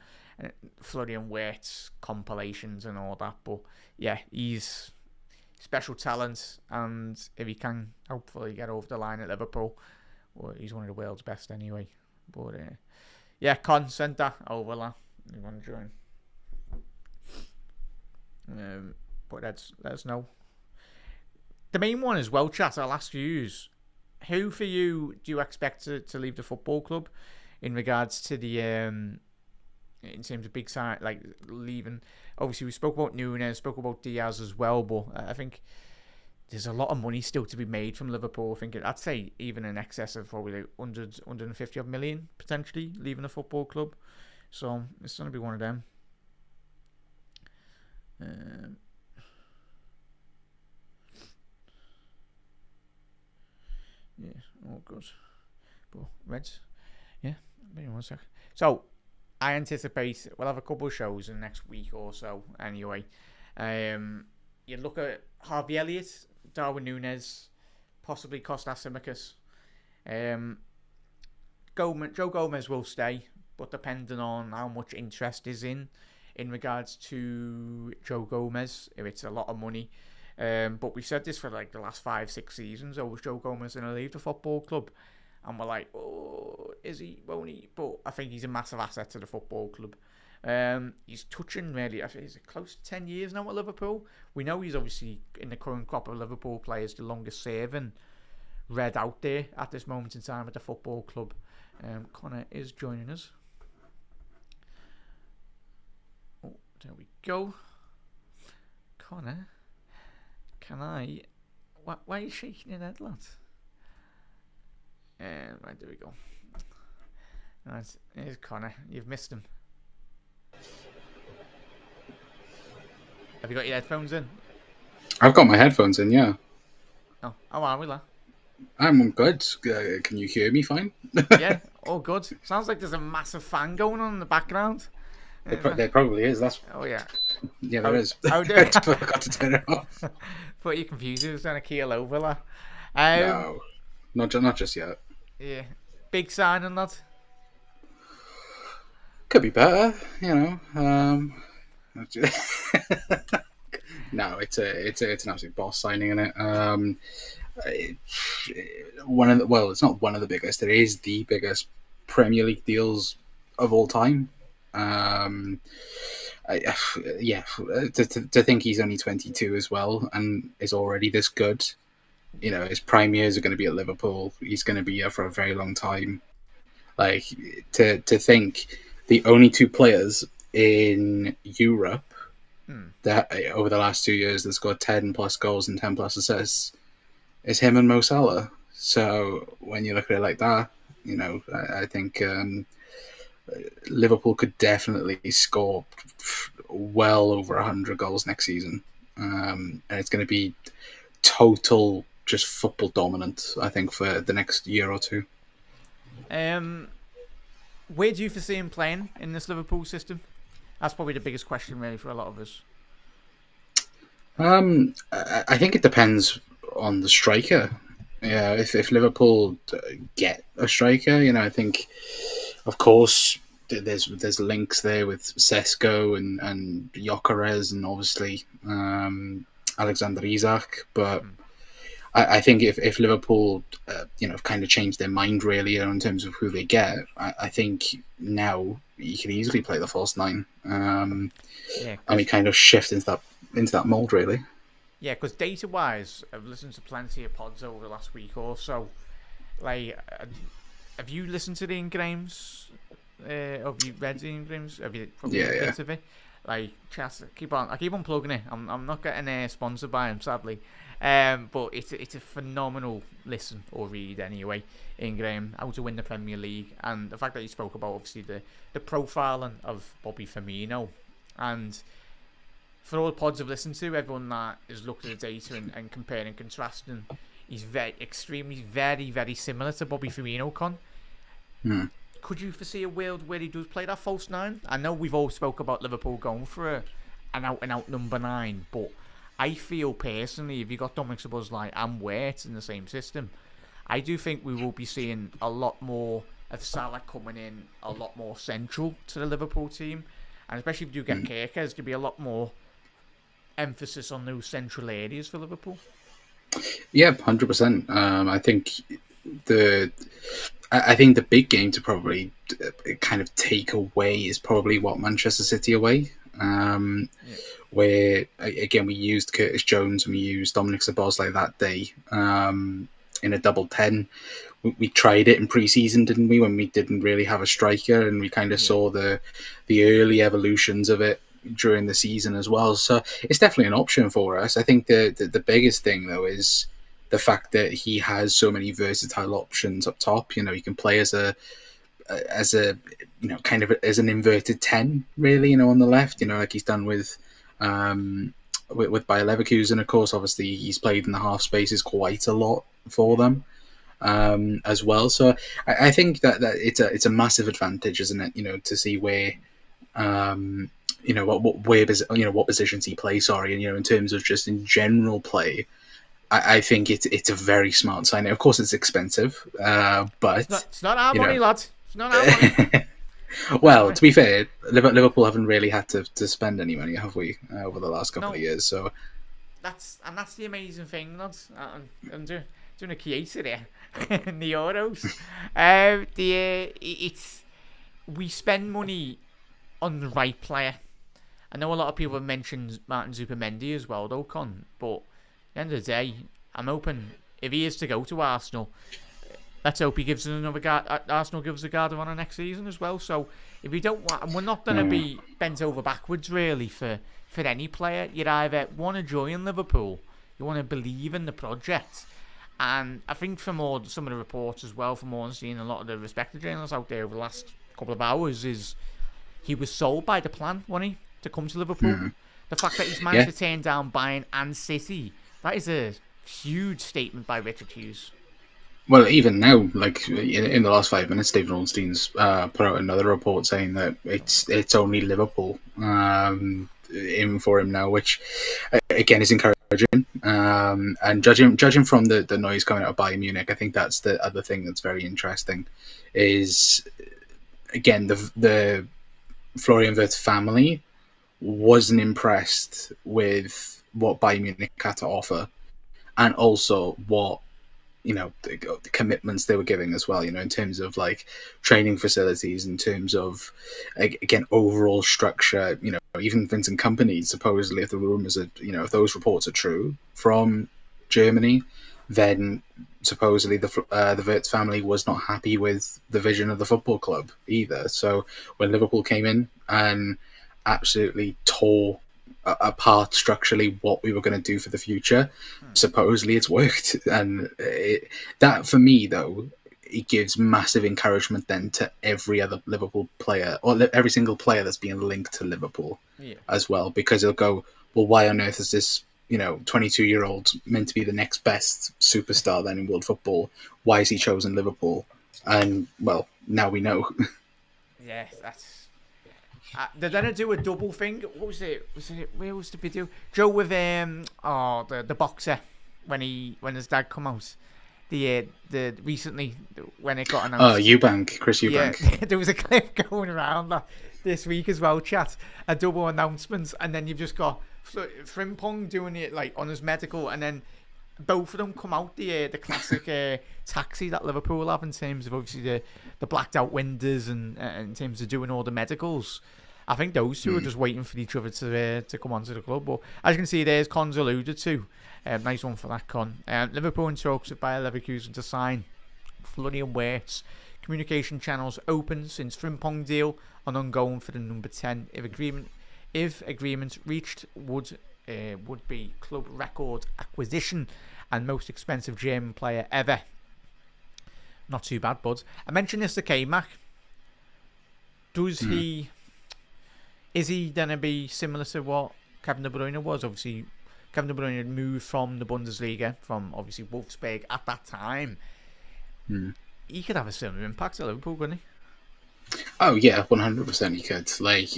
Florian Wirtz compilations and all that. But yeah, he's special talent, and if he can hopefully get over the line at Liverpool, well, he's one of the world's best anyway. But yeah, Con, send that over, lad. You want to join? But let us know. The main one as well, chat, I'll ask you, who for you do you expect to leave the football club in regards to the in terms of big side, like leaving? Obviously, we spoke about Núñez, spoke about Diaz as well, but I think there's a lot of money still to be made from Liverpool. I think I'd say even in excess of probably like 150 million potentially leaving the football club. So it's going to be one of them. Yeah, all good. But Reds, yeah, maybe 1 second. So I anticipate we'll have a couple of shows in the next week or so. Anyway, you look at Harvey Elliott, Darwin Núñez, possibly Kostas Tsimikas. Joe Gomez will stay, but depending on how much interest is in regards to Joe Gomez, if it's a lot of money. But we've said this for like the last 5-6 seasons. Was Joe Gomez going to leave the football club? And we're like, oh, is he? Won't he? But I think he's a massive asset to the football club. He's touching really, I think he's close to 10 years now at Liverpool. We know he's obviously in the current crop of Liverpool players the longest serving Red out there at this moment in time at the football club. Connor is joining us. Oh, there we go. Connor, can I? Why are you shaking your head, lads? Right, there we go. Right, here's Connor. You've missed him. Have you got your headphones in? I've got my headphones in, yeah. Oh, how are we, lad? I'm good. Can you hear me fine? Yeah, all good. Sounds like there's a massive fan going on in the background. There probably is. Oh, yeah. Yeah, there is. How do I forgot to turn it off. Thought you confused. It was trying to keel over, lad. No, not just yet. Yeah. Big signing, lad. Could be better, you know. No, it's an absolute boss signing, isn't it? It's not one of the biggest. It is the biggest Premier League deals of all time. To think he's only 22 as well and is already this good. You know, his prime years are going to be at Liverpool. He's going to be here for a very long time. Like, to think the only two players in Europe that over the last 2 years that scored 10 plus goals and 10 plus assists is him and Mo Salah. So when you look at it like that, you know, I think Liverpool could definitely score well over 100 goals next season. And it's going to be total just football dominant, I think, for the next year or two. Where do you foresee him playing in this Liverpool system? That's probably the biggest question, really, for a lot of us. I think it depends on the striker. Yeah, if Liverpool get a striker, you know, I think, of course, there's links there with Sesko and Gyökeres, and obviously Alexander Isak, but I think if Liverpool, kind of changed their mind really in terms of who they get, I think now you can easily play the false nine, and we kind of shift into that mold really. Yeah, because data-wise, I've listened to plenty of pods over the last week or so. Like, have you listened to the in-games? Have you read the in-games? Have you probably bits of it? Like, I keep on plugging it. I'm not getting sponsored by him, sadly. But it's a phenomenal listen or read anyway. In-game, how to win the Premier League, and the fact that you spoke about obviously the profiling of Bobby Firmino, and for all the pods I've listened to, everyone that has looked at the data and comparing and contrasting, he's very, very similar to Bobby Firmino, Con. Could you foresee a world where he does play that false nine? I know we've all spoke about Liverpool going for an out-and-out number 9, but I feel personally, if you got Dominic Szoboszlai and Wirtz in the same system, I do think we will be seeing a lot more of Salah coming in a lot more central to the Liverpool team, and especially if you get Kerkez, there's going to be a lot more emphasis on those central areas for Liverpool. Yeah, 100%. I think the big game to probably kind of take away is probably what Manchester City away, where again we used Curtis Jones and we used Dominic Szoboszlai that day in a double 10. We tried it in pre-season, didn't we? When we didn't really have a striker, and we kind of saw the early evolutions of it during the season as well. So it's definitely an option for us. I think the biggest thing though is the fact that he has so many versatile options up top. He can play as a kind of as an inverted 10 really, on the left, like he's done with Bayer Leverkusen. Of course, obviously he's played in the half spaces quite a lot for them as well. So I think that it's a massive advantage, isn't it? To see where what positions he plays. In terms of just in general play, I think it's a very smart sign. Of course, it's expensive, but it's not our money, lads. It's not our money. Well, to be fair, Liverpool haven't really had to spend any money, have we, over the last couple of years? So that's the amazing thing, lads. I'm doing a Chiesa there in the Euros. We spend money on the right player. I know a lot of people have mentioned Martin Zubimendi as well, though, Con. But at the end of the day, I'm hoping if he is to go to Arsenal, let's hope he gives us another guard. Arsenal gives a guard of honour next season as well. So if we don't want, we're not going to be bent over backwards really for any player. You either want to join Liverpool, you want to believe in the project, and I think from some of the reports as well, from what I've seen, a lot of the respected journalists out there over the last couple of hours, is he was sold by the plan, wasn't he, to come to Liverpool. The fact that he's managed to turn down Bayern and City, that is a huge statement by Richard Hughes. Well, even now, like in the last 5 minutes, David Ornstein's put out another report saying that it's only Liverpool in for him now, which again is encouraging. And judging from the noise coming out of Bayern Munich, I think that's the other thing that's very interesting. Is again the Florian Wirtz family wasn't impressed with what Bayern Munich had to offer, and also what the commitments they were giving as well, in terms of like training facilities, in terms of again overall structure. Even Vincent Kompany, supposedly, if the rumors are, if those reports are true from Germany, then supposedly the Wirtz family was not happy with the vision of the football club either. So when Liverpool came in and absolutely tore apart structurally what we were going to do for the future, supposedly it's worked. And that for me though, it gives massive encouragement then to every other Liverpool player, or every single player that's being linked to Liverpool as well, because they'll go, well, why on earth is this 22-year-old meant to be the next best superstar then in world football? Why has he chosen Liverpool? And well, now we know. Yeah, that's they're gonna do a double thing. What was it? Where was the video? Joe with the boxer when his dad come out. the recently when it got Oh, announced. Eubank, Chris Eubank. Yeah, there was a clip going around this week as well, chat. A double announcement, and then you've just got Frimpong doing it like on his medical, and then both of them come out the classic taxi that Liverpool have in terms of obviously the blacked out windows and in terms of doing all the medicals. I think those two are just waiting for each other to come onto the club. But as you can see, there's Con's alluded to. Nice one for that, Con. Liverpool in talks with Bayer Leverkusen to sign Florian Wirtz. Communication channels open since Frimpong deal and ongoing for the number 10. If agreement reached, would be club record acquisition and most expensive German player ever. Not too bad, bud. I mentioned this to K-Mac. Is he going to be similar to what Kevin De Bruyne was? Obviously, Kevin De Bruyne had moved from the Bundesliga, from obviously Wolfsburg at that time. He could have a similar impact at Liverpool, couldn't he? Oh yeah, 100% he could. Like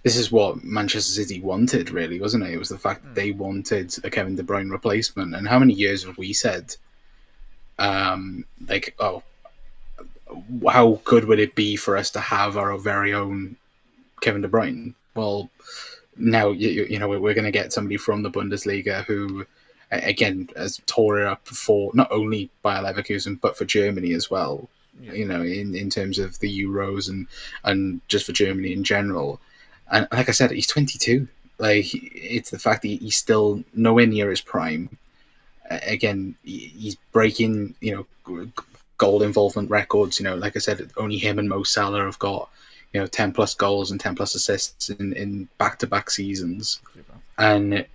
this is what Manchester City wanted, really, wasn't it? It was the fact that they wanted a Kevin De Bruyne replacement. And how many years have we said, how good would it be for us to have our very own Kevin De Bruyne? Well, now you know we're going to get somebody from the Bundesliga who, again, has tore it up for not only Bayer Leverkusen but for Germany as well. Yeah. You know, in terms of the Euros and just for Germany in general. And like I said, he's 22. Like, it's the fact that he's still nowhere near his prime. Again, he's breaking, goal involvement records. Like I said, only him and Mo Salah have got, 10 plus goals and 10 plus assists in back-to-back seasons. And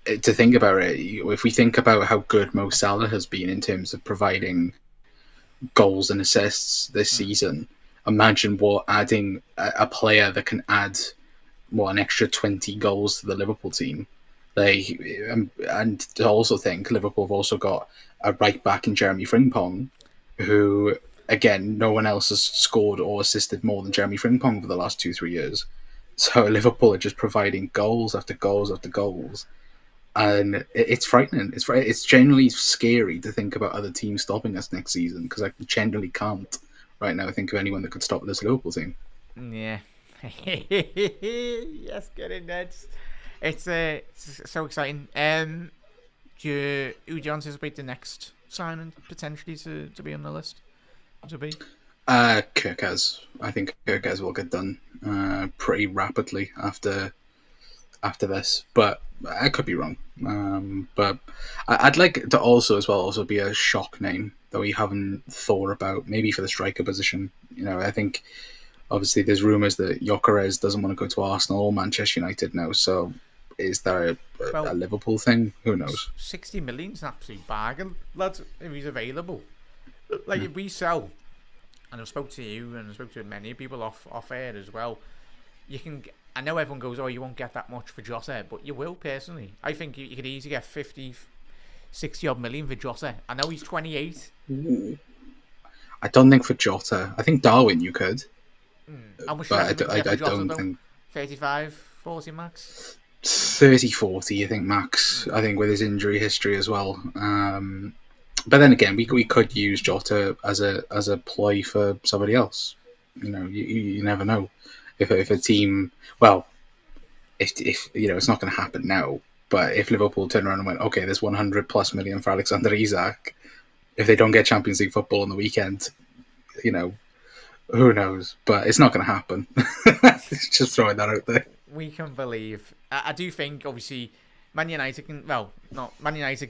to think about it, if we think about how good Mo Salah has been in terms of providing goals and assists this season, imagine what adding a player that can add an extra 20 goals to the Liverpool team. And to also think Liverpool have also got a right back in Jeremy Frimpong, who, again, no one else has scored or assisted more than Jeremy Frimpong for the last 2-3 years. So Liverpool are just providing goals after goals after goals. And it's frightening. It's genuinely scary to think about other teams stopping us next season, because I genuinely can't right now think of anyone that could stop this Liverpool team. Yeah. Yes, get in, Neds. It's so exciting. Who do you anticipate the next signing potentially to be on the list? To be? Kirkaz. I think Kirkaz will get done pretty rapidly after this, but I could be wrong. But I'd like to also be a shock name that we haven't thought about, maybe for the striker position. I think obviously there's rumours that Gyökeres doesn't want to go to Arsenal or Manchester United now. So is there a Liverpool thing? Who knows? 60 million's an absolute bargain, lads, if he's available. Like, if we sell, and I've spoke to you and I've spoke to many people off air as well, you can. I know everyone goes, you won't get that much for Jota, but you will, personally. I think you could easily get 50, 60 odd million for Jota. I know he's 28. I don't think for Jota. I think Darwin you could. How much but I Jota, don't though? think 35, 40 max? 30, 40, I think, max. I think with his injury history as well. But then again, we could use Jota as a ploy for somebody else. You never know. If a team, if it's not going to happen now, but if Liverpool turn around and went, okay, there's 100 plus million for Alexander Isak, if they don't get Champions League football on the weekend, who knows? But it's not going to happen. Just throwing that out there. We can believe. I do think, obviously, Man United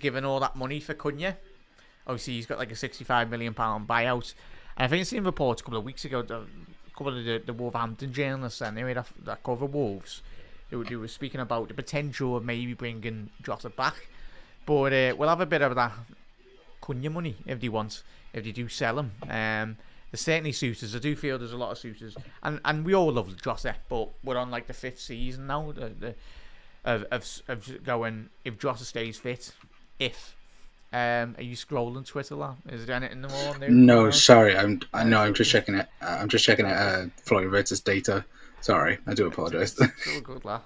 given all that money for Cunha. Obviously, he's got like a £65 million buyout. And I think I seen reports a couple of weeks ago, a couple of the Wolverhampton journalists anyway that cover Wolves, they were speaking about the potential of maybe bringing Jota back. But we'll have a bit of that Cunha money if they do sell him. There's certainly suitors. I do feel there's a lot of suitors, and we all love Jota, but we're on like the 5th season now of going, if Jota stays fit. Are you scrolling Twitter, lad? Is there anything more new? No, sorry. I'm just checking it. I'm just checking it. Florian Wirtz's data. Sorry, I do apologise. So good, lad.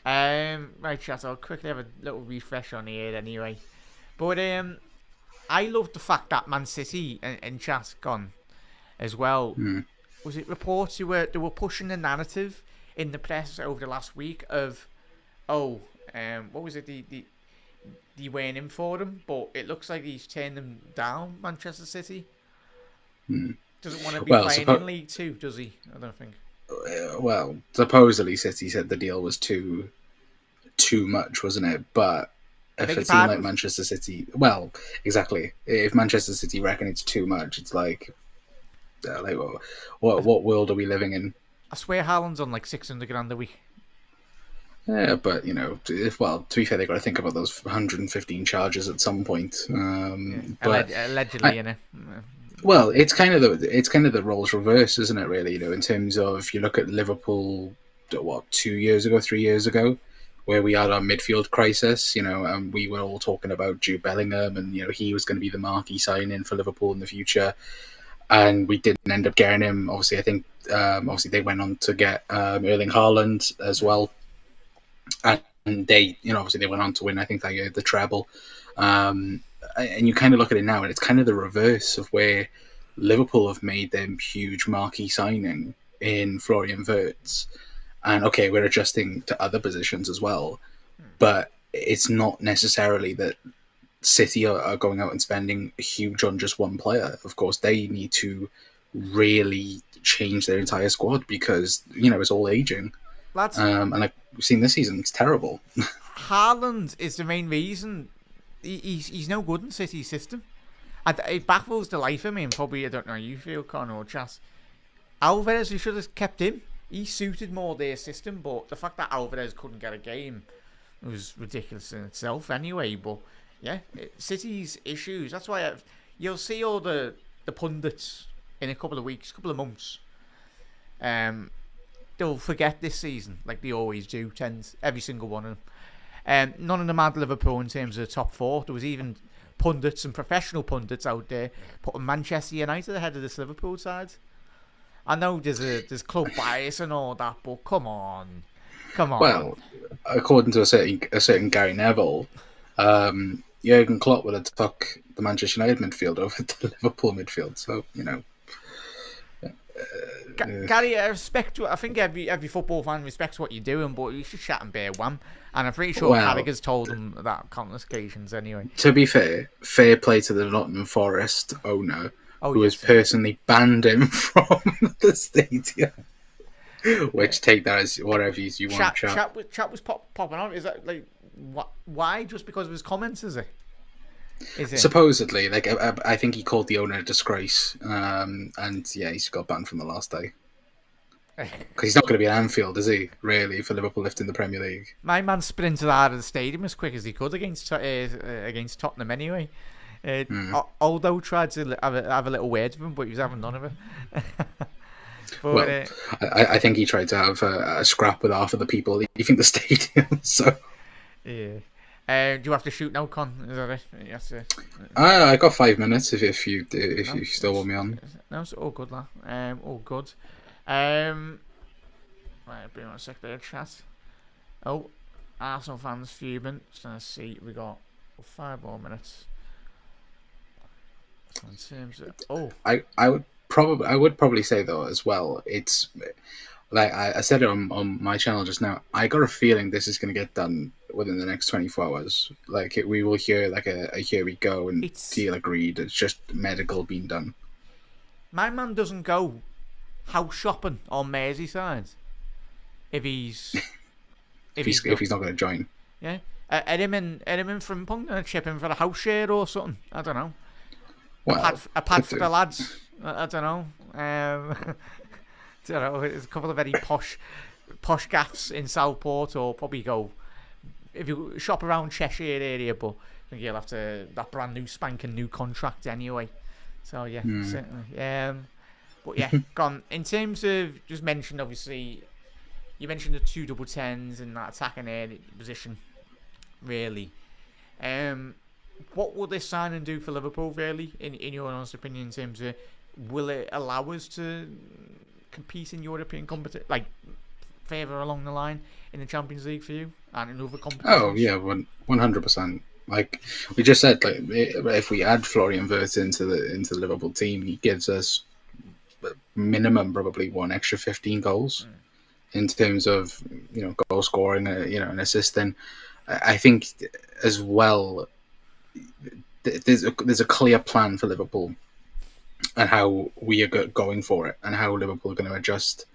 Right, chat. I'll quickly have a little refresh on here anyway. But I love the fact that Man City and chat's gone as well. Was it reports they were pushing the narrative in the press over the last week of, what was it? They weren't in for him, but it looks like he's turned them down. Manchester City doesn't want to be playing in League Two, does he? I don't think. Well, supposedly City said the deal was too much, wasn't it? But if a team like Manchester City, well, exactly. If Manchester City reckon it's too much, it's like what world are we living in? I swear Haaland's on like 600 grand a week. Yeah, but to be fair, they got to think about those 115 charges at some point. But allegedly, you know. Well, it's kind of the roles reverse, isn't it? Really, in terms of if you look at Liverpool, 3 years ago, where we had our midfield crisis, and we were all talking about Jude Bellingham, and he was going to be the marquee signing for Liverpool in the future, and we didn't end up getting him. Obviously, I think they went on to get Erling Haaland as well, and they, obviously they went on to win. I think the treble. And you kind of look at it now, and it's kind of the reverse of where Liverpool have made them huge marquee signing in Florian Wirtz. And okay, we're adjusting to other positions as well, but it's not necessarily that City are going out and spending huge on just one player. Of course, they need to really change their entire squad because it's all aging. And like we've seen this season, it's terrible. Haaland is the main reason. He's no good in City's system. It baffles the life of me, and probably I don't know how you feel, Connor or Chas. Alvarez, you should have kept him. He suited more their system, but the fact that Alvarez couldn't get a game was ridiculous in itself anyway. But yeah, City's issues. That's why you'll see all the pundits in a couple of weeks, couple of months. They'll forget this season like they always do. Every single one of them. None of them had Liverpool in terms of the top four. There was even pundits and professional pundits out there putting Manchester United ahead of this Liverpool side. I know there's club bias and all that, but come on. Well, according to a certain Gary Neville, Jurgen Klopp would have took the Manchester United midfield over the Liverpool midfield. So Gary, I think every football fan respects what you're doing, but you should chat and bear one. And I'm pretty sure Carragher's told him that countless occasions anyway. To be fair play to the Nottingham Forest owner, who has personally banned him from the stadium. Which take that as whatever you want. Chat was popping on. Is that like why? Just because of his comments? Is it? Supposedly, I think he called the owner a disgrace, and yeah, he's got banned from the last day. Because he's not going to be at Anfield, is he? Really, for Liverpool lifting the Premier League. My man sprinted out of the stadium as quick as he could against Tottenham anyway. Aldo tried to have a little word with him, but he was having none of it. But, I think he tried to have a scrap with half of the people leaving the stadium. So yeah. Do you have to shoot now, Con? Is that it? You have to... I got 5 minutes if you still want me on. No, it's all good, lad. All good. Right, bring on a sec there, chat. Oh, Arsenal fans fuming. Just gonna see, we got 5 more minutes. In terms of, I would probably say though as well. It's like I said it on my channel just now. I got a feeling this is going to get done within the next 24 hours. Like we will hear like a here we go and deal agreed. It's just medical being done. My man doesn't go house shopping on Merseyside if he's not going to join. Yeah, Eddie from Punk gonna chip him for a house share or something. I don't know. Well, a pad for the lads. I don't know. Don't know. There's a couple of very posh gaffs in Southport, or probably go if you shop around Cheshire area. But I think you'll have to that brand new spanking new contract anyway. So yeah, certainly. But yeah, gone. In terms of just mentioned, obviously, you mentioned the 2 double tens and that attacking area position. Really, what will this signing do for Liverpool? Really, in your honest opinion, in terms of will it allow us to compete in European competition, like further along the line in the Champions League for you and in other competitions? Oh yeah, 100%. Like we just said, like if we add Florian Wirtz into the Liverpool team, he gives us minimum probably one extra 15 goals in terms of goal scoring, and assisting. I think as well. There's a clear plan for Liverpool and how we are going for it, and how Liverpool are going to adjust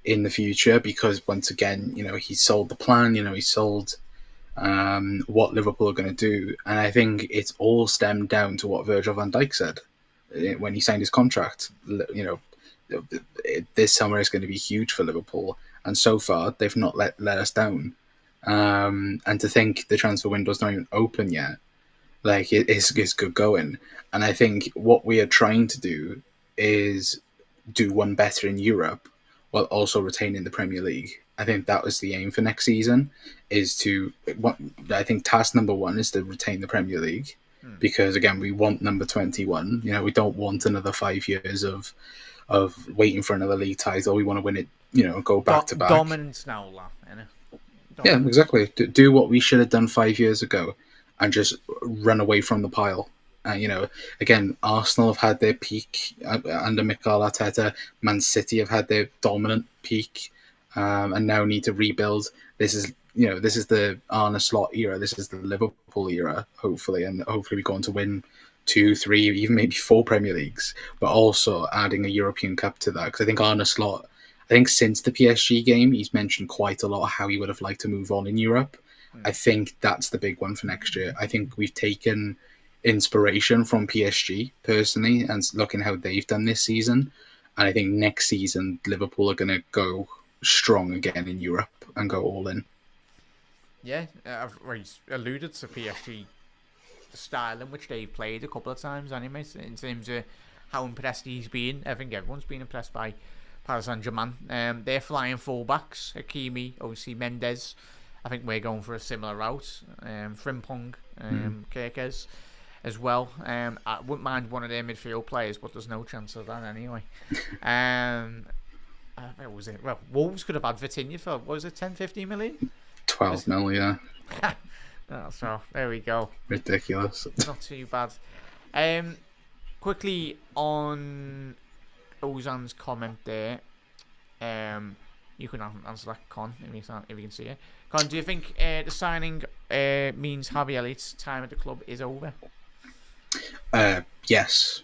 in the future. Because once again, he sold the plan. He sold what Liverpool are going to do, and I think it's all stemmed down to what Virgil van Dijk said when he signed his contract. This summer is going to be huge for Liverpool, and so far they've not let us down. And to think the transfer window's not even open yet, like it's good going. And I think what we are trying to do is do one better in Europe while also retaining the Premier League. I think that was the aim for next season. I think task number one is to retain the Premier League, because again we want number 21. We don't want another 5 years of waiting for another league title. We want to win it. Go back to back. Dominance now, Yeah, exactly. Do what we should have done 5 years ago, and just run away from the pile. Again, Arsenal have had their peak under Mikel Arteta. Man City have had their dominant peak, and now need to rebuild. This is the Arne Slot era. This is the Liverpool era, hopefully, and hopefully we go on to win 2, 3, even maybe 4 Premier Leagues, but also adding a European Cup to that. Because I think Arne Slot, since the PSG game, he's mentioned quite a lot how he would have liked to move on in Europe. I think that's the big one for next year. I think we've taken inspiration from PSG personally, and looking how they've done this season. And I think next season Liverpool are going to go strong again in Europe and go all in. Yeah, I've already alluded to PSG, the style in which they've played a couple of times anyway, in terms of how impressed he's been. I think everyone's been impressed by Paris Saint-Germain. They're flying fullbacks, Hakimi, obviously Mendes. I think we're going for a similar route. Frimpong, Kerkez as well. I wouldn't mind one of their midfield players, but there's no chance of that anyway. What was it? Well, Wolves could have had Vitinha for, what was it, 10, 15 million? 12 million, yeah. So, there we go. Ridiculous. Not too bad. Quickly on Ozan's comment there. You can answer that, Con, if you can see it. Con, do you think the signing means Harvey Elliott's time at the club is over? Yes,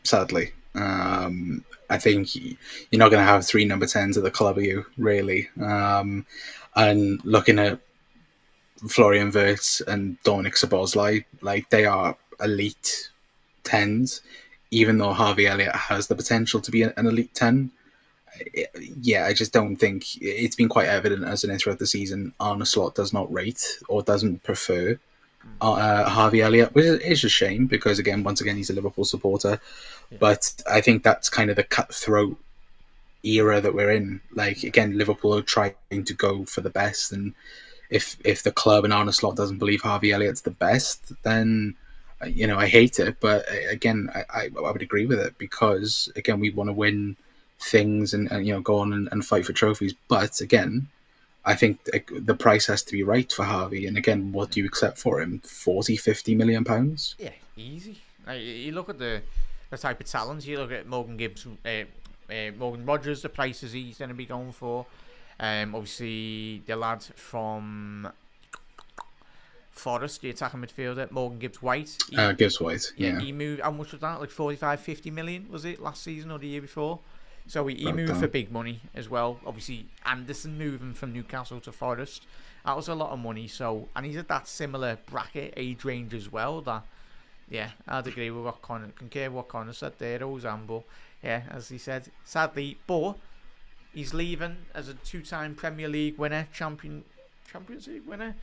sadly. I think you're not going to have 3 number 10s at the club, are you, really? And looking at Florian Wirtz and Dominic Szoboszlai, like, they are elite 10s, even though Harvey Elliott has the potential to be an elite 10. I just don't think it's been quite evident as an in throughout the season. Arne Slot does not rate or doesn't prefer Harvey Elliott, which is a shame, because once again he's a Liverpool supporter. Yeah. But I think that's kind of the cutthroat era that we're in. Like, again, Liverpool are trying to go for the best, and if the club and Arne Slot doesn't believe Harvey Elliott's the best, then I hate it. But again, I would agree with it, because again we want to win things and go on and fight for trophies. But again, I think the price has to be right for Harvey. And again, what do you accept for him? 40-50 million pounds? Yeah, easy. You look at the type of talents. You look at Morgan Gibbs, Morgan Rogers, the prices he's going to be going for. Obviously, the lad from Forest, the attacking midfielder, Morgan Gibbs-White. Gibbs-White, yeah. He moved, how much was that? Like 45-50 million, was it, last season or the year before? So he moved for big money as well. Obviously, Anderson moving from Newcastle to Forest, that was a lot of money. So, and he's at that similar bracket age range as well. That, yeah, I'd agree with what concur with what Connor said there, Ozan. But yeah, as he said, sadly, but he's leaving as a 2-time Premier League winner, Champions League winner,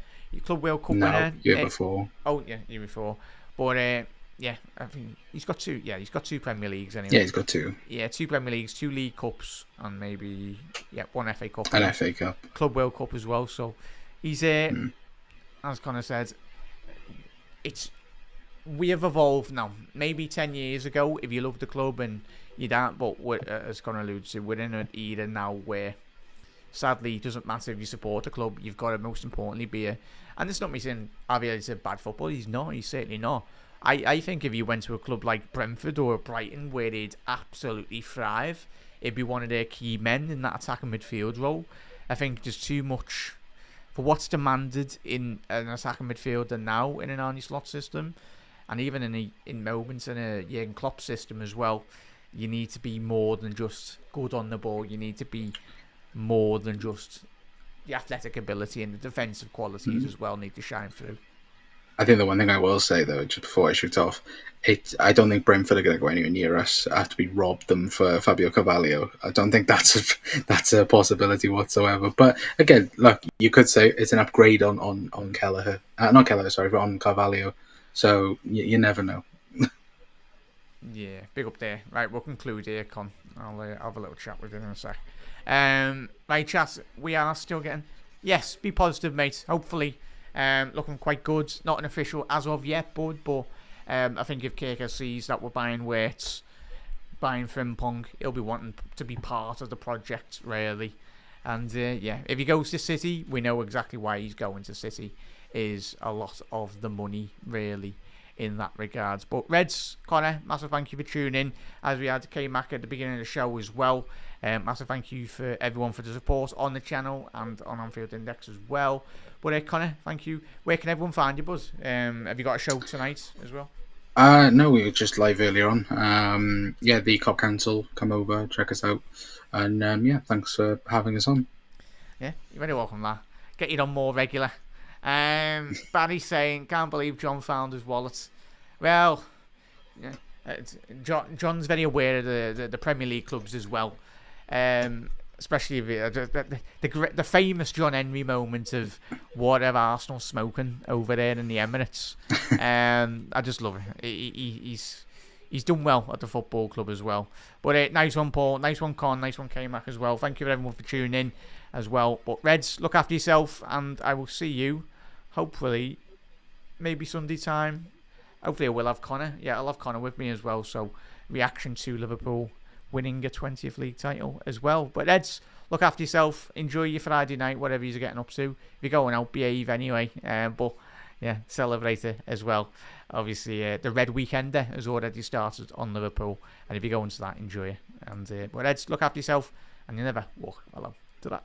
Club World Cup winner. Year before. Oh yeah, year before. But yeah, I think he's got 2. Yeah, he's got 2 Premier Leagues anyway. Yeah, he's got 2. Yeah, 2 Premier Leagues, 2 League Cups, and maybe 1 FA Cup. An FA Cup. Club World Cup as well. So he's as Connor said, we have evolved now. Maybe 10 years ago, if you loved the club and you don't, but as Connor alludes to, we're in an era now where sadly, it doesn't matter if you support a club. You've got to most importantly be a... And it's not me saying Javier is a bad footballer. He's not. He's certainly not. I think if you went to a club like Brentford or Brighton where they'd absolutely thrive, it'd be one of their key men in that attacking midfield role. I think there's too much for what's demanded in an attacking midfielder now in an Arne Slot system, and even in moments in a Jurgen Klopp system as well. You need to be more than just good on the ball. You need to be more than just the athletic ability, and the defensive qualities as well need to shine through. I think the one thing I will say, though, just before I shoot off, I don't think Brentford are going to go anywhere near us after we robbed them for Fabio Carvalho. I don't think that's a possibility whatsoever. But again, look, you could say it's an upgrade on Kelleher. Not Kelleher, sorry, but on Carvalho. So you never know. Yeah, big up there. Right, we'll conclude here, Con. I'll have a little chat with you in a sec. Right, chat, we are still getting... Yes, be positive, mate. Hopefully... looking quite good. Not an official as of yet, bud, but I think if Kirker sees that we're buying Wirtz, buying Frimpong, he'll be wanting to be part of the project, really. And yeah, if he goes to City, we know exactly why he's going to City. Is a lot of the money, really, in that regards. But Reds, Connor, massive thank you for tuning in, as we had K-Mac at the beginning of the show as well. Massive thank you for everyone for the support on the channel and on Anfield Index as well. But Connor, thank you. Where can everyone find you, Buzz? Have you got a show tonight as well? No, we were just live earlier on. Yeah, the Cop Council, come over, check us out. And yeah, thanks for having us on. Yeah, you're very welcome, lad. Get you on more regular. Barry saying, can't believe John found his wallet. Well, yeah, John's very aware of the Premier League clubs as well. Especially the famous John Henry moment of whatever Arsenal smoking over there in the Emirates. I just love it. He's done well at the football club as well. But nice one, Paul. Nice one, Con. Nice one, K-Mac as well. Thank you everyone for tuning in as well. But Reds, look after yourself, and I will see you, hopefully, maybe Sunday time. Hopefully I will have Connor. Yeah, I'll have Connor with me as well. So reaction to Liverpool winning a 20th league title as well. But Reds, look after yourself. Enjoy your Friday night, whatever you're getting up to. If you're going out, behave anyway. But yeah, celebrate it as well. Obviously, the Red Weekender has already started on Liverpool. And if you're going to that, enjoy it. And but Reds, look after yourself. And you never walk alone. To that.